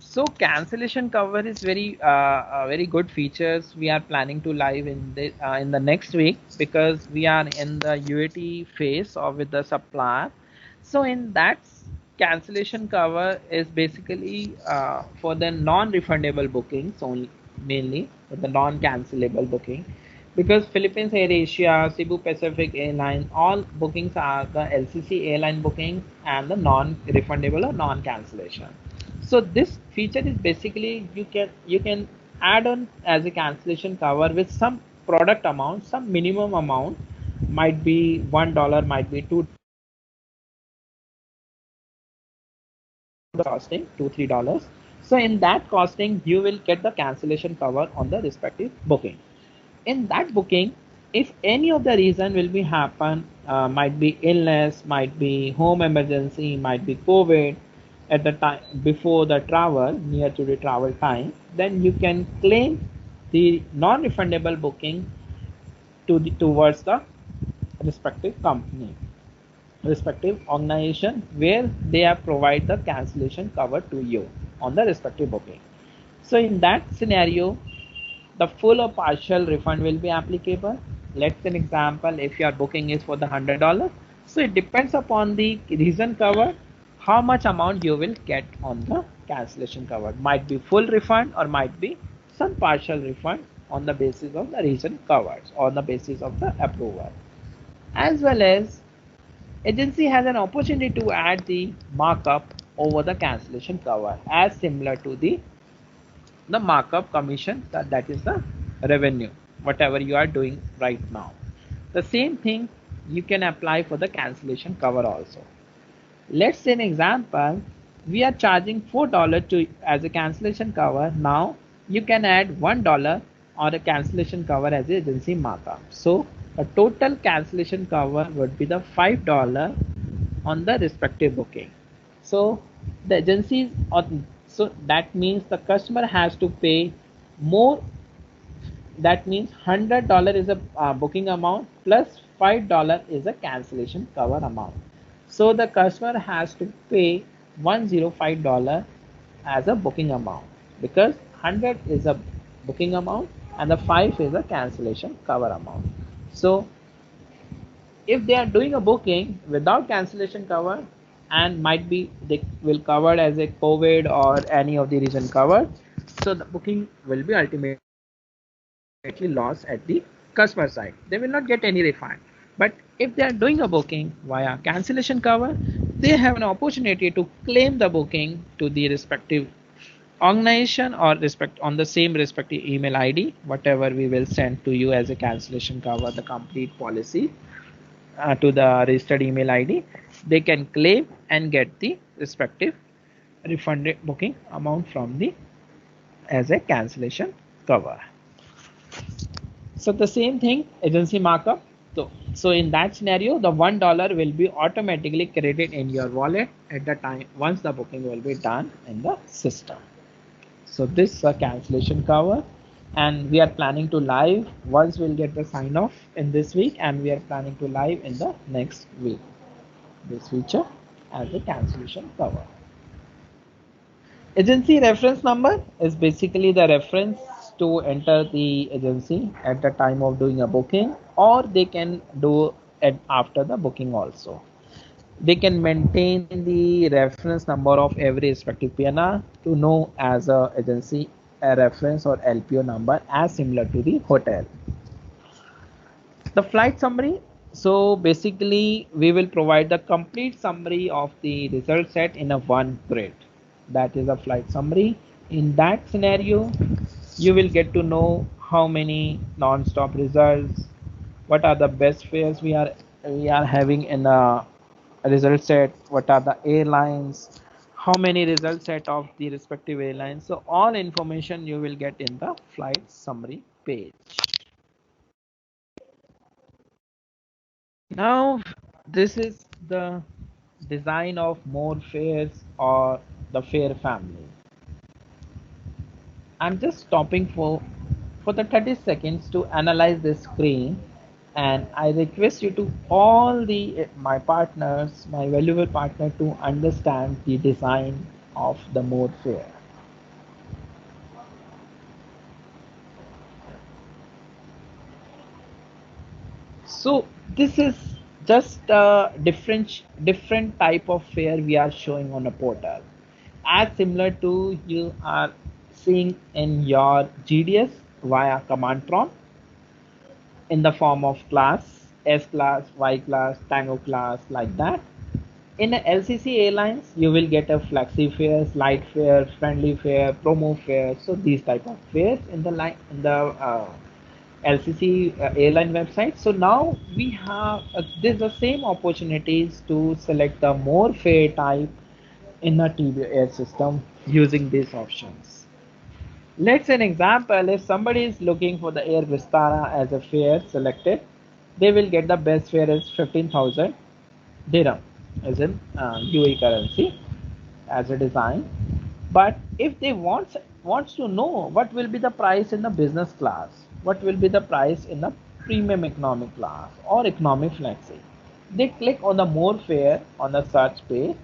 So cancellation cover is very good features. We are planning to live in the next week because we are in the UAT phase of with the supplier. So in that cancellation cover is basically for the non-refundable bookings only, mainly for the non-cancelable booking, because Philippines Air Asia, Cebu Pacific Airlines, all bookings are the LCC airline bookings and the non-refundable or non-cancellation. So this feature is basically you can add on as a cancellation cover with some product amount, some minimum amount, might be $1, might be $2 costing, $2-3. So in that costing, you will get the cancellation cover on the respective booking. In that booking, if any of the reason will be happen, might be illness, might be home emergency, might be COVID at the time before the travel, near to the travel time, then you can claim the non-refundable booking towards the respective company, respective organization, where they have provide the cancellation cover to you on the respective booking. So in that scenario, the full or partial refund will be applicable. Let's say an example, if your booking is for the $100, so it depends upon the reason covered, how much amount you will get on the cancellation cover. Might be full refund or might be some partial refund on the basis of the reason covered, on the basis of the approval. As well as agency has an opportunity to add the markup over the cancellation cover as similar to the markup commission, that is the revenue whatever you are doing right now. The same thing you can apply for the cancellation cover also. Let's say an example, we are charging $4 to as a cancellation cover. Now you can add $1 or a cancellation cover as a agency markup. So a total cancellation cover would be the $5 on the respective booking. So the agencies, so that means the customer has to pay more. That means $100 is a booking amount plus $5 is a cancellation cover amount. So the customer has to pay $105 as a booking amount, because 100 is a booking amount and the 5 is a cancellation cover amount. So if they are doing a booking without cancellation cover, and might be they will covered as a COVID or any of the reason covered, so the booking will be ultimately lost at the customer side. They will not get any refund. But if they are doing a booking via cancellation cover, they have an opportunity to claim the booking to the respective organization or respect on the same respective email ID, whatever we will send to you as a cancellation cover, the complete policy to the registered email ID. They can claim and get the respective refunded booking amount from the as a cancellation cover. So the same thing, agency markup. So in that scenario, the $1 will be automatically credited in your wallet at the time once the booking will be done in the system. So this is a cancellation cover, and we are planning to live once we'll get the sign off in this week, and we are planning to live in the next week this feature. as a cancellation cover. Agency reference number is basically the reference to enter the agency at the time of doing a booking, or they can do it after the booking also. They can maintain the reference number of every respective PNR to know as a agency a reference or LPO number as similar to the hotel. The flight summary. So basically we will provide the complete summary of the result set in a one grid. That is a flight summary. In that scenario, you will get to know how many non-stop results, what are the best fares we are having in a result set, what are the airlines, how many result set of the respective airlines. So all information you will get in the flight summary page. Now this is the design of more fares or the fare family. I'm just stopping for the 30 seconds to analyze this screen, and I request you to all the my partners, my valuable partner, to understand the design of the mode fare. So this is just a different type of fare we are showing on a portal, as similar to you are seeing in your GDS via command prompt in the form of class, S class, Y class, Tango class, like that. In a LCC Airlines, you will get a flexi fare, light fare, friendly fare, promo fare. So these type of fares in the LCC airline website. So now we have there's the same opportunities to select the more fare type in the TBO air system using these options. Let's say an example, if somebody is looking for the Air Vistara as a fare selected, they will get the best fare is 15,000 dirham as in UAE currency as a design. But if they wants to know what will be the price in the business class, what will be the price in the premium economic class or economy flexi, they click on the more fare on the search page,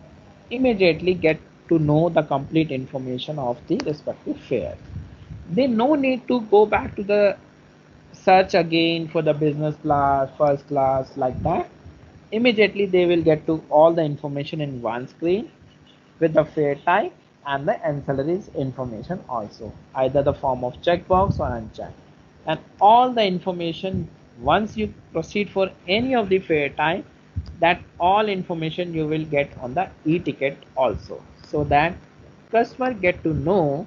immediately get to know the complete information of the respective fare. They no need to go back to the search again for the business class, first class, like that. Immediately they will get to all the information in one screen with the fare type and the ancillaries information also, either the form of checkbox or unchecked. And all the information, once you proceed for any of the fare type, that all information you will get on the e-ticket also, so that customer get to know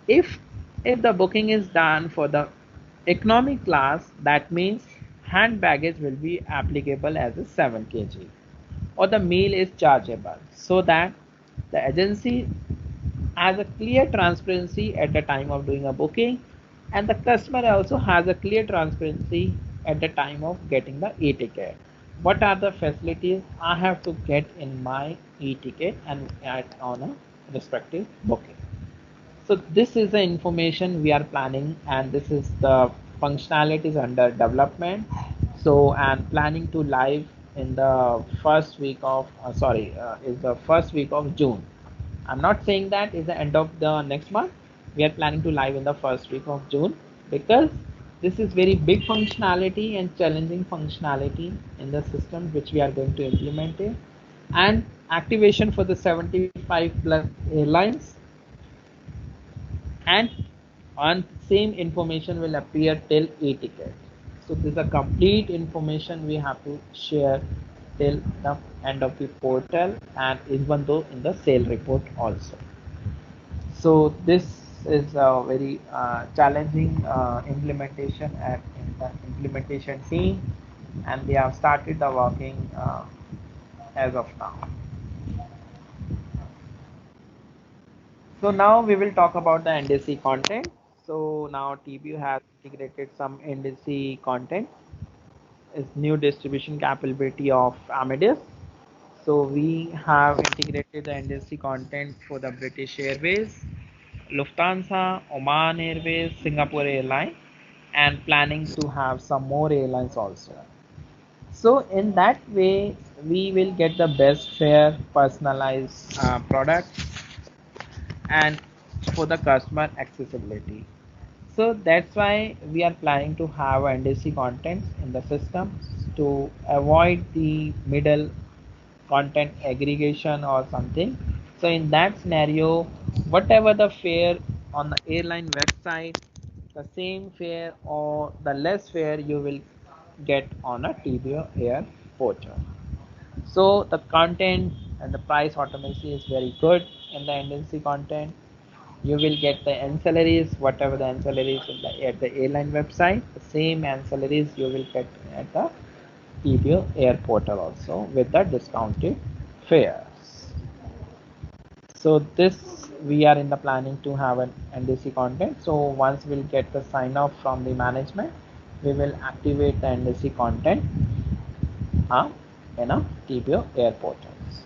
if if the booking is done for the economy class, that means hand baggage will be applicable as a 7 kg or the meal is chargeable, so that the agency has a clear transparency at the time of doing a booking, and the customer also has a clear transparency at the time of getting the e-ticket. What are the facilities I have to get in my e-ticket and add on a respective booking? So this is the information we are planning, and this is the functionalities under development. So and planning to live in the first week of is the first week of June. I'm not saying that is the end of the next month. We are planning to live in the first week of June, because this is very big functionality and challenging functionality in the system which we are going to implement it, and activation for the 75 plus airlines, and on same information will appear till e-ticket. So this is a complete information we have to share till the end of the portal, and even though in the sale report also. So this is a very challenging implementation at in the implementation team, and they have started the working as of now. So now we will talk about the NDC content. So now TBO has integrated some NDC content, is new distribution capability of Amadeus. So we have integrated the NDC content for the British Airways, Lufthansa, Oman Airways, Singapore Airlines, and planning to have some more airlines also. So in that way, we will get the best fair personalized product and for the customer accessibility. So that's why we are planning to have NDC contents in the system to avoid the middle content aggregation or something. So in that scenario, whatever the fare on the airline website, the same fare or the less fare you will get on a TBO air portal. So the content and the price automacy is very good in the NDC content. You will get the ancillaries, whatever the ancillaries at the airline website, the same ancillaries you will get at the TBO air portal also with the discounted fares. So this we are in the planning to have an NDC content. So once we'll get the sign off from the management, we will activate the NDC content uh, in a TBO air portals.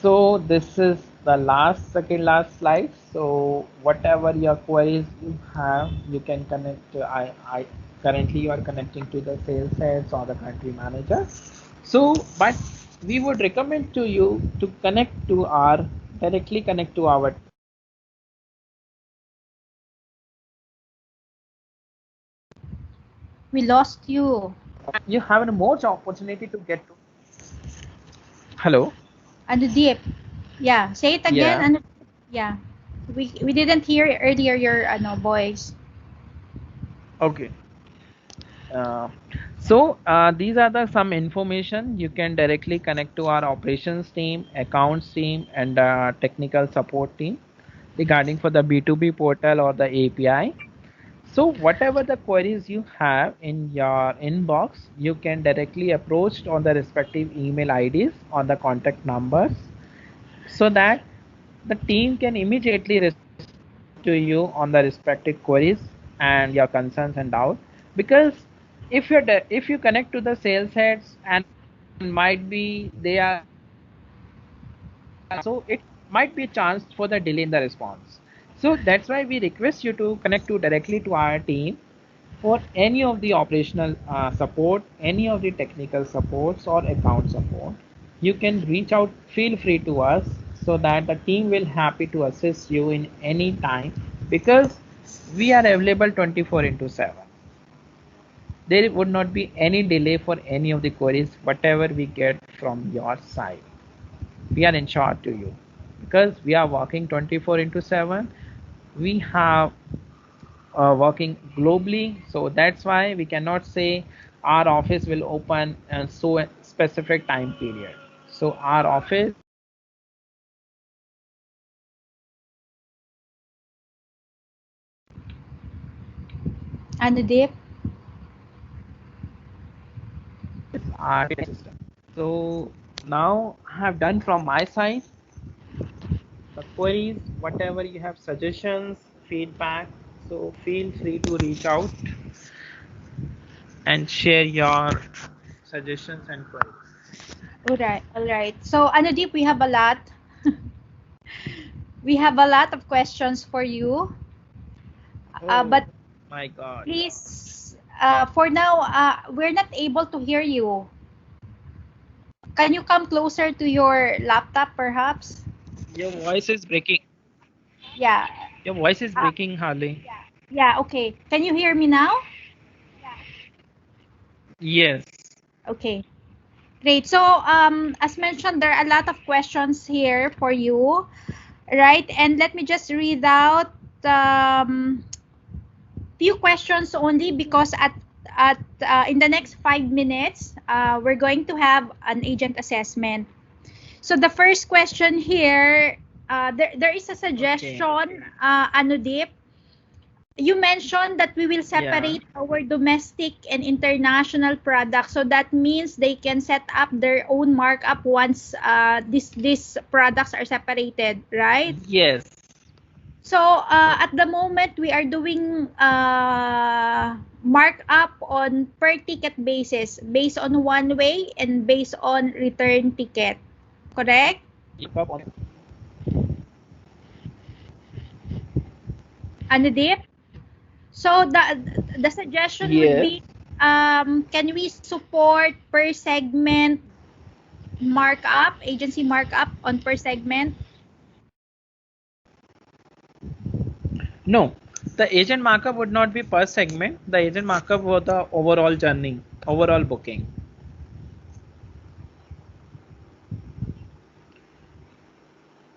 So this is the second last slide. So whatever your queries you have, you can connect to, I currently you are connecting to the sales heads or the country manager. So, but we would recommend to you to directly connect to our team. We lost you. You have a more opportunity to get to. Hello. Anudeep. Yeah, say it again. Yeah. Yeah. We didn't hear earlier your voice. Okay. Uh, these are the some information you can directly connect to our operations team, accounts team, and technical support team regarding for the B2B portal or the API. So whatever the queries you have in your inbox, you can directly approach on the respective email IDs on the contact numbers so that the team can immediately respond to you on the respective queries and your concerns and doubt. Because if you connect to the sales heads and might be they are also it might be a chance for the delay in the response. So that's why we request you to connect to directly to our team for any of the operational support, any of the technical supports or account support. You can reach out, feel free to us so that the team will happy to assist you in any time because we are available 24 into 7. There would not be any delay for any of the queries whatever we get from your side. We are ensured to you because we are working 24 into 7. We have working globally, so that's why we cannot say our office will open and so a specific time period. So our office Anudeep. our data system. So now I have done from my side the queries, whatever you have suggestions, feedback. So feel free to reach out and share your suggestions and queries. All right. All right. So Anudeep, we have a lot. We have a lot of questions for you. Oh But my God. please, for now, we're not able to hear you. Can you come closer to your laptop, perhaps? Your voice is breaking. Yeah. Your voice is Uh, breaking, Harley. yeah. Okay. Can you hear me now? Yes. Okay. Great. So, as mentioned, there are a lot of questions here for you, right? And let me just read out um, few questions only because at in the next 5 minutes, we're going to have an agent assessment. So the first question here, there is a Okay. suggestion, Anudip. You mentioned that we will Yeah. separate our domestic and international products. So that means they can set up their own markup once these products are separated, right? Yes. So at the moment, we are doing markup on per ticket basis, based on one way and based on return ticket. Correct? Ano deep? So the suggestion would Yes. be can we support per segment markup, agency markup on per segment? No, the agent markup would not be per segment. The agent markup for the overall journey, overall booking.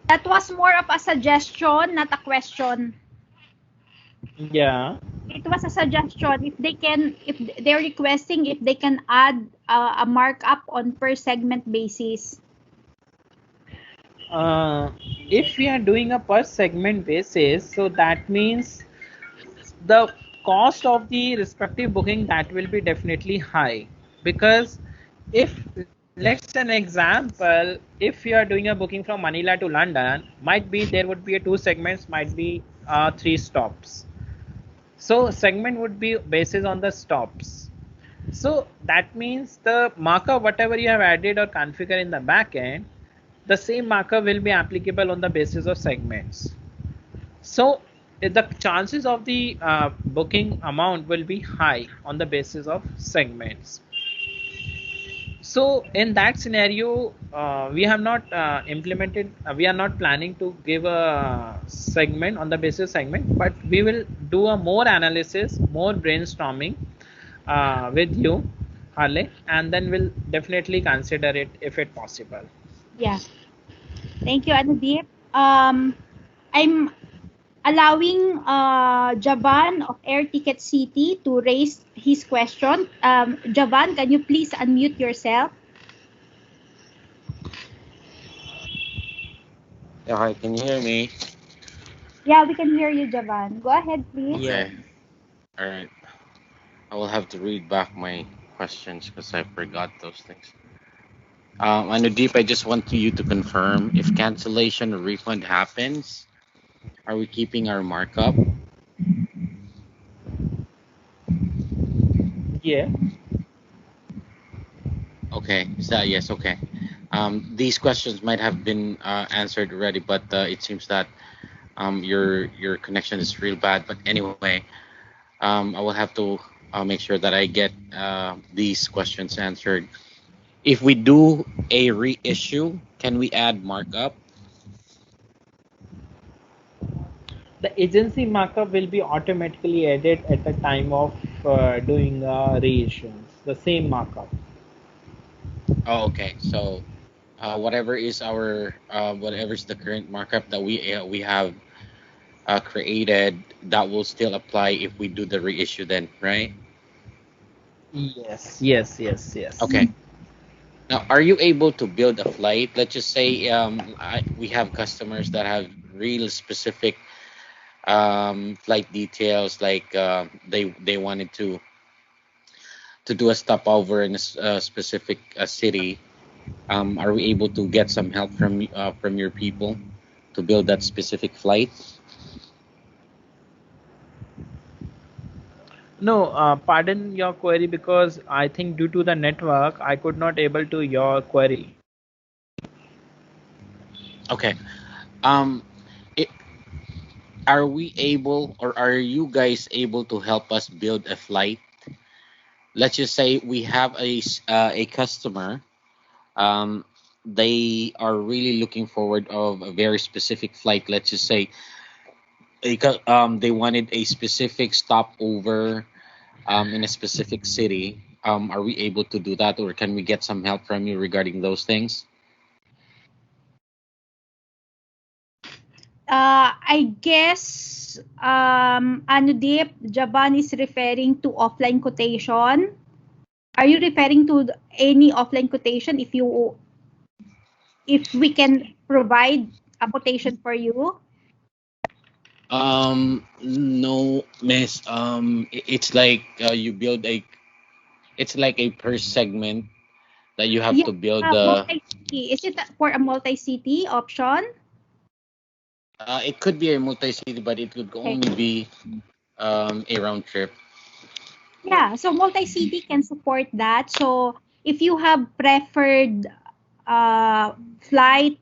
That was more of a suggestion, not a question. Yeah. It was a suggestion. If they're requesting if they can add a markup on per segment basis. If we are doing a per segment basis, so that means the cost of the respective booking that will be definitely high, because if let's an example, if you are doing a booking from Manila to London, might be there would be a 2 segments, might be 3 stops. So segment would be basis on the stops. So that means the marker whatever you have added or configured in the backend, the same marker will be applicable on the basis of segments. So the chances of the booking amount will be high on the basis of segments. So in that scenario, we have not implemented, we are not planning to give a segment on the basis segment, but we will do a more analysis, more brainstorming with you, Harley, and then we'll definitely consider it if it possible. Yeah. Thank you, Anudeep. I'm allowing Javan of Air Ticket City to raise his question. Javan, can you please unmute yourself? Yeah, hi, can you hear me? Yeah, we can hear you, Javan. Go ahead, please. Okay, all right. I will have to read back my questions because I forgot those things. Anudeep, I just want you to confirm if cancellation or refund happens, are we keeping our markup? Yeah. Okay, so yes, okay. These questions might have been answered already, but it seems that your connection is real bad. But anyway, I will have to make sure that I get these questions answered. If we do a reissue, can we add markup? The agency markup will be automatically added at the time of doing reissuance, the same markup. Oh, okay. So whatever is our whatever is the current markup that we have created, that will still apply if we do the reissue then, right? Yes. Okay. Now, are you able to build a flight? Let's just say we have customers that have real specific flight details, like they wanted to do a stopover in a specific city. Are we able to get some help from your people to build that specific flight? No, pardon your query, because I think due to the network, I could not able to your query. Okay. Um, it, are we able, or are you guys able to help us build a flight? Let's just say we have a customer. Um, they are really looking forward of a very specific flight. Let's just say they wanted a specific stopover in a specific city. Are we able to do that, or can we get some help from you regarding those things? I guess Anudeep, Javan is referring to offline quotation. Are you referring to any offline quotation? If we can provide a quotation for you? No, miss. It's like you build a. It's like a per segment that you have Yeah, to build the. multi-city. Is it for a multi-city option? It could be a multi-city, but it could Okay. only be a round trip. Yeah, so multi-city can support that. So if you have preferred flight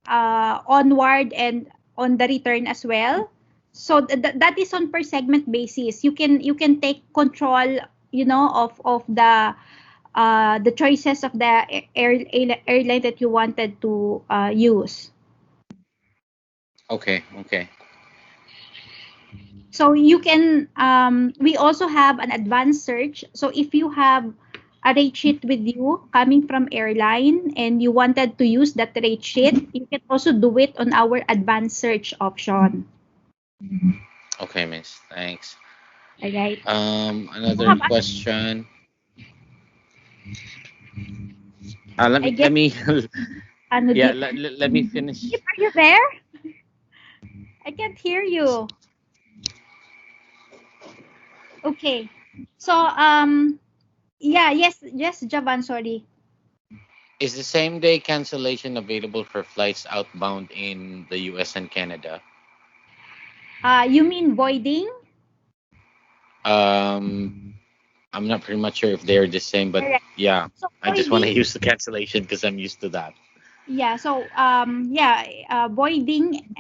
onward and on the return as well, so that is on per segment basis. You can take control of the choices of the airline that you wanted to use. Okay. Okay. So you can, we also have an advanced search. So if you have a rate sheet with you coming from airline and you wanted to use that rate sheet, you can also do it on our advanced search option. Okay, Miss. Thanks. All right. You Another have question. Let I me guess ano yeah, deep. let me finish. Deep, are you there? I can't hear you. Okay. So yeah, yes, Javan, sorry. Is the same day cancellation available for flights outbound in the US and Canada? You mean voiding? Um, I'm not pretty much sure if they're the same, but Correct. yeah, So I just want to voiding, use the cancellation because I'm used to that. yeah, so voiding,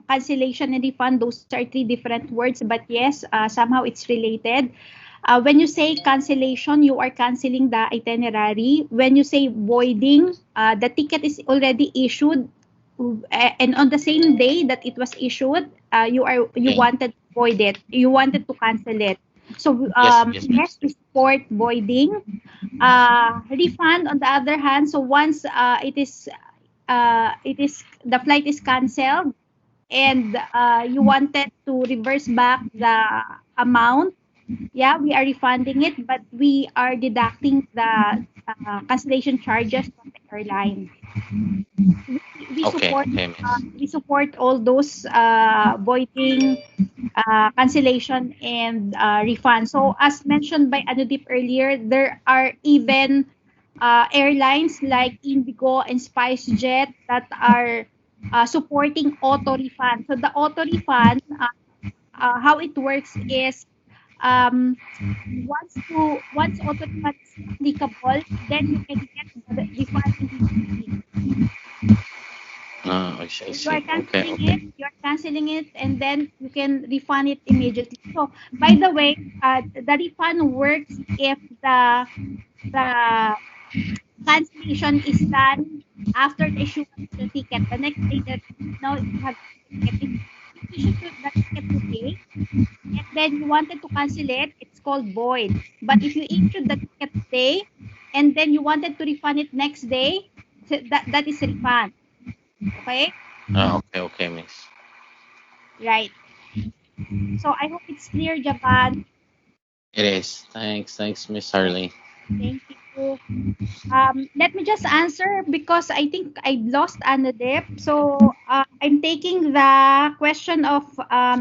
cancellation and refund, those are three different words, but yes, somehow it's related. When you say cancellation, you are canceling the itinerary. When you say voiding, the ticket is already issued, and on the same day that it was issued, you Okay. wanted to void it. You wanted to cancel it. So Yes, yes, yes, miss. we support voiding. Refund on the other hand, so once the flight is canceled and you wanted to reverse back the amount, yeah, we are refunding it, but we are deducting the cancellation charges from the airline. We Okay, support okay, miss. all those voiding, cancellation, and refund. So as mentioned by Anudip earlier, there are even airlines like Indigo and SpiceJet that are supporting auto refund. So the auto refund, how it works is, um, once auto refund is applicable, then you can get the refund immediately. I You see. are Okay, canceling okay. it, and then you can refund it immediately. So, by the way, the refund works if the cancellation is done after the issuance of the ticket. The next day that you have the ticket. If you issued the ticket today and then you wanted to cancel it, it's called void. But if you issued the ticket today and then you wanted to refund it next day, so that is refund. Okay? Okay, okay, miss. Right. So I hope it's clear, Japan. It is. Thanks, Miss Harley. Thank you. Let me just answer because I think I lost Anadep. So I'm taking the question of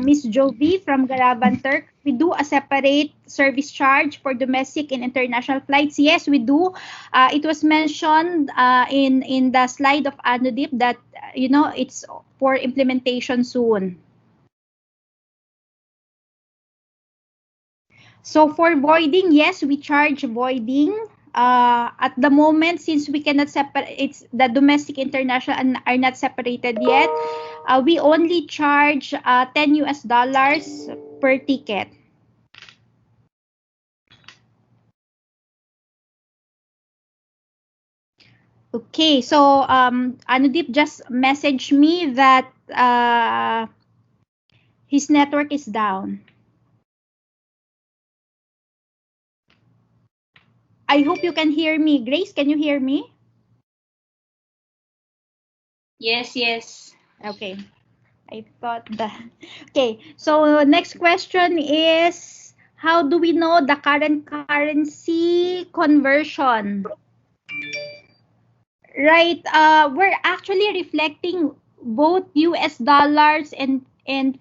Miss Jovi from Garaban Turk. We do a separate service charge for domestic and international flights. Yes, we do. It was mentioned in the slide of Anudip that it's for implementation soon. So for voiding, yes, we charge voiding. At the moment, since we cannot separate, it's the domestic international and are not separated yet. We only charge $10 per ticket. Okay, so Anudip just messaged me that his network is down. I hope you can hear me. Grace, can you hear me? Yes, yes. Okay. I thought that. Okay, so next question is, how do we know the current currency conversion? Right, we're actually reflecting both US dollars and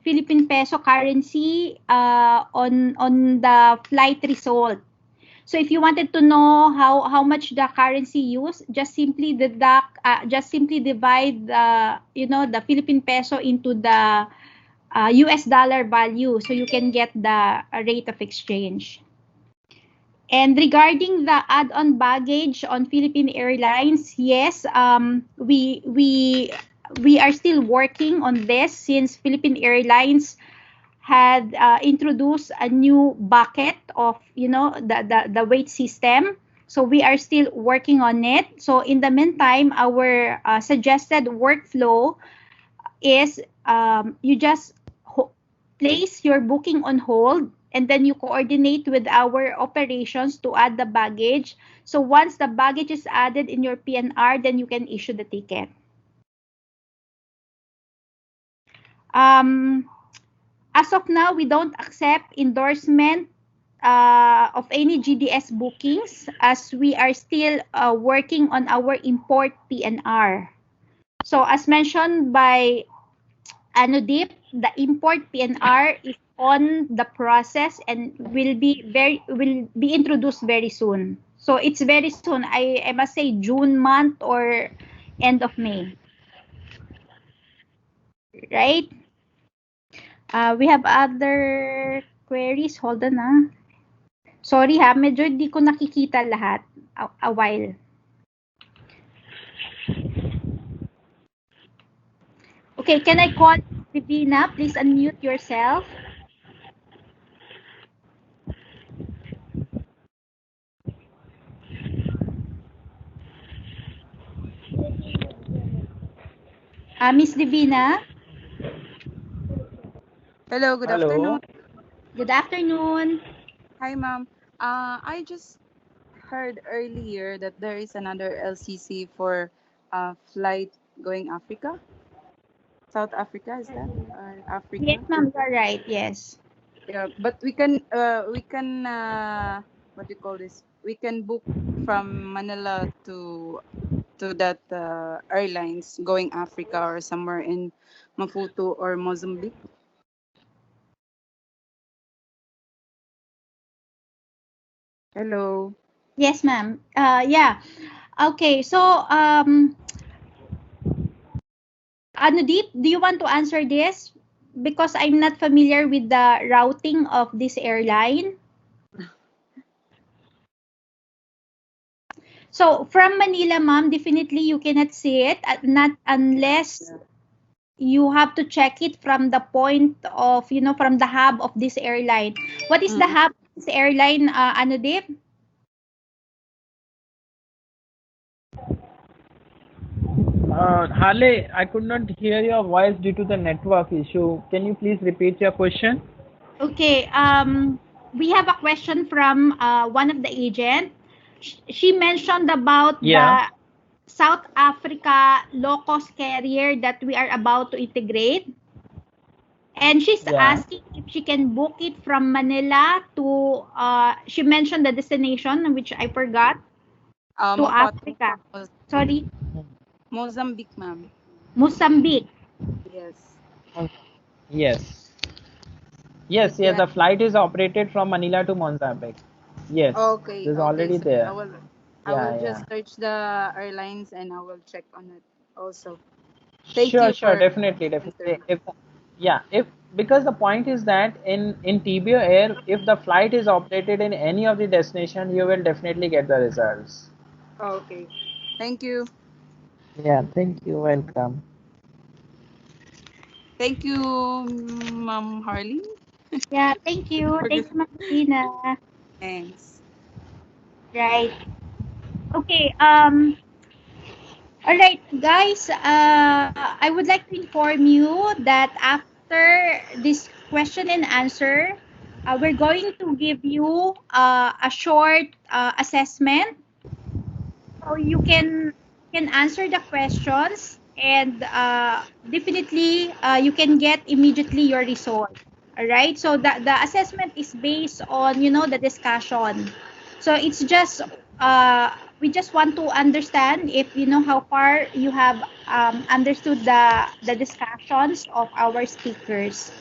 Philippine peso currency on the flight result. So if you wanted to know how much the currency used, just simply divide the Philippine peso into the US dollar value, so you can get the rate of exchange. And regarding the add-on baggage on Philippine Airlines, yes, we are still working on this since Philippine Airlines had introduced a new bucket of, the weight system. So we are still working on it. So in the meantime, our suggested workflow is, you just place your booking on hold, and then you coordinate with our operations to add the baggage. So once the baggage is added in your PNR, then you can issue the ticket. Um, as of now, we don't accept endorsement of any GDS bookings, as we are still working on our import PNR. So as mentioned by Anudip, the import PNR is on the process and will be introduced very soon. So it's very soon. I must say June month or end of May. Right? We have other queries. Hold on, ah. Sorry ha, medyo di ko nakikita lahat. A while. Okay, can I call Divina? Please unmute yourself. Miss Divina. Hello, good Hello. afternoon. Good afternoon. Hi, ma'am. I just heard earlier that there is another LCC for flight going Africa, South Africa, is that? Or Yes, Africa? ma'am, you're right. Yes. Yeah, but we can what do you call this? We can book from Manila to that airlines going Africa or somewhere in Maputo or Mozambique. Hello. Yes, ma'am. Yeah. Okay. So, Anudeep, do you want to answer this? Because I'm not familiar with the routing of this airline. So, from Manila, ma'am, definitely you cannot see it, not unless Yeah. you have to check it from the point of, from the hub of this airline. What is the Mm. hub of this airline, Anudeep? Harley, I could not hear your voice due to the network issue. Can you please repeat your question? Okay, we have a question from one of the agent. She mentioned about Yeah. the South Africa low-cost carrier that we are about to integrate. And she's Yeah. asking if she can book it from Manila to, she mentioned the destination, which I forgot, to Maputo, Africa. Sorry, Mozambique, ma'am. Mozambique. Yes. Yes. Yes, yes, Yeah. the flight is operated from Manila to Mozambique. Yes, Okay, it is okay. already So there. I will Yeah, yeah. just search the airlines and I will check on it also. Thank Sure, you sure, for definitely, definitely. answering. If yeah, if because the point is that in TBO Air, if the flight is operated in any of the destination, you will definitely get the results. Okay. Thank you. Yeah, thank you. Welcome. Thank you, Ma'am Harley. Yeah, thank you. For this. Thank you, Ma'am Tina. Thanks. Right. Okay, all right, guys. I would like to inform you that after this question and answer, we're going to give you a short assessment, so you can answer the questions, and definitely you can get immediately your result. All right. So the assessment is based on, the discussion. So it's just, we just want to understand if you know how far you have understood the discussions of our speakers.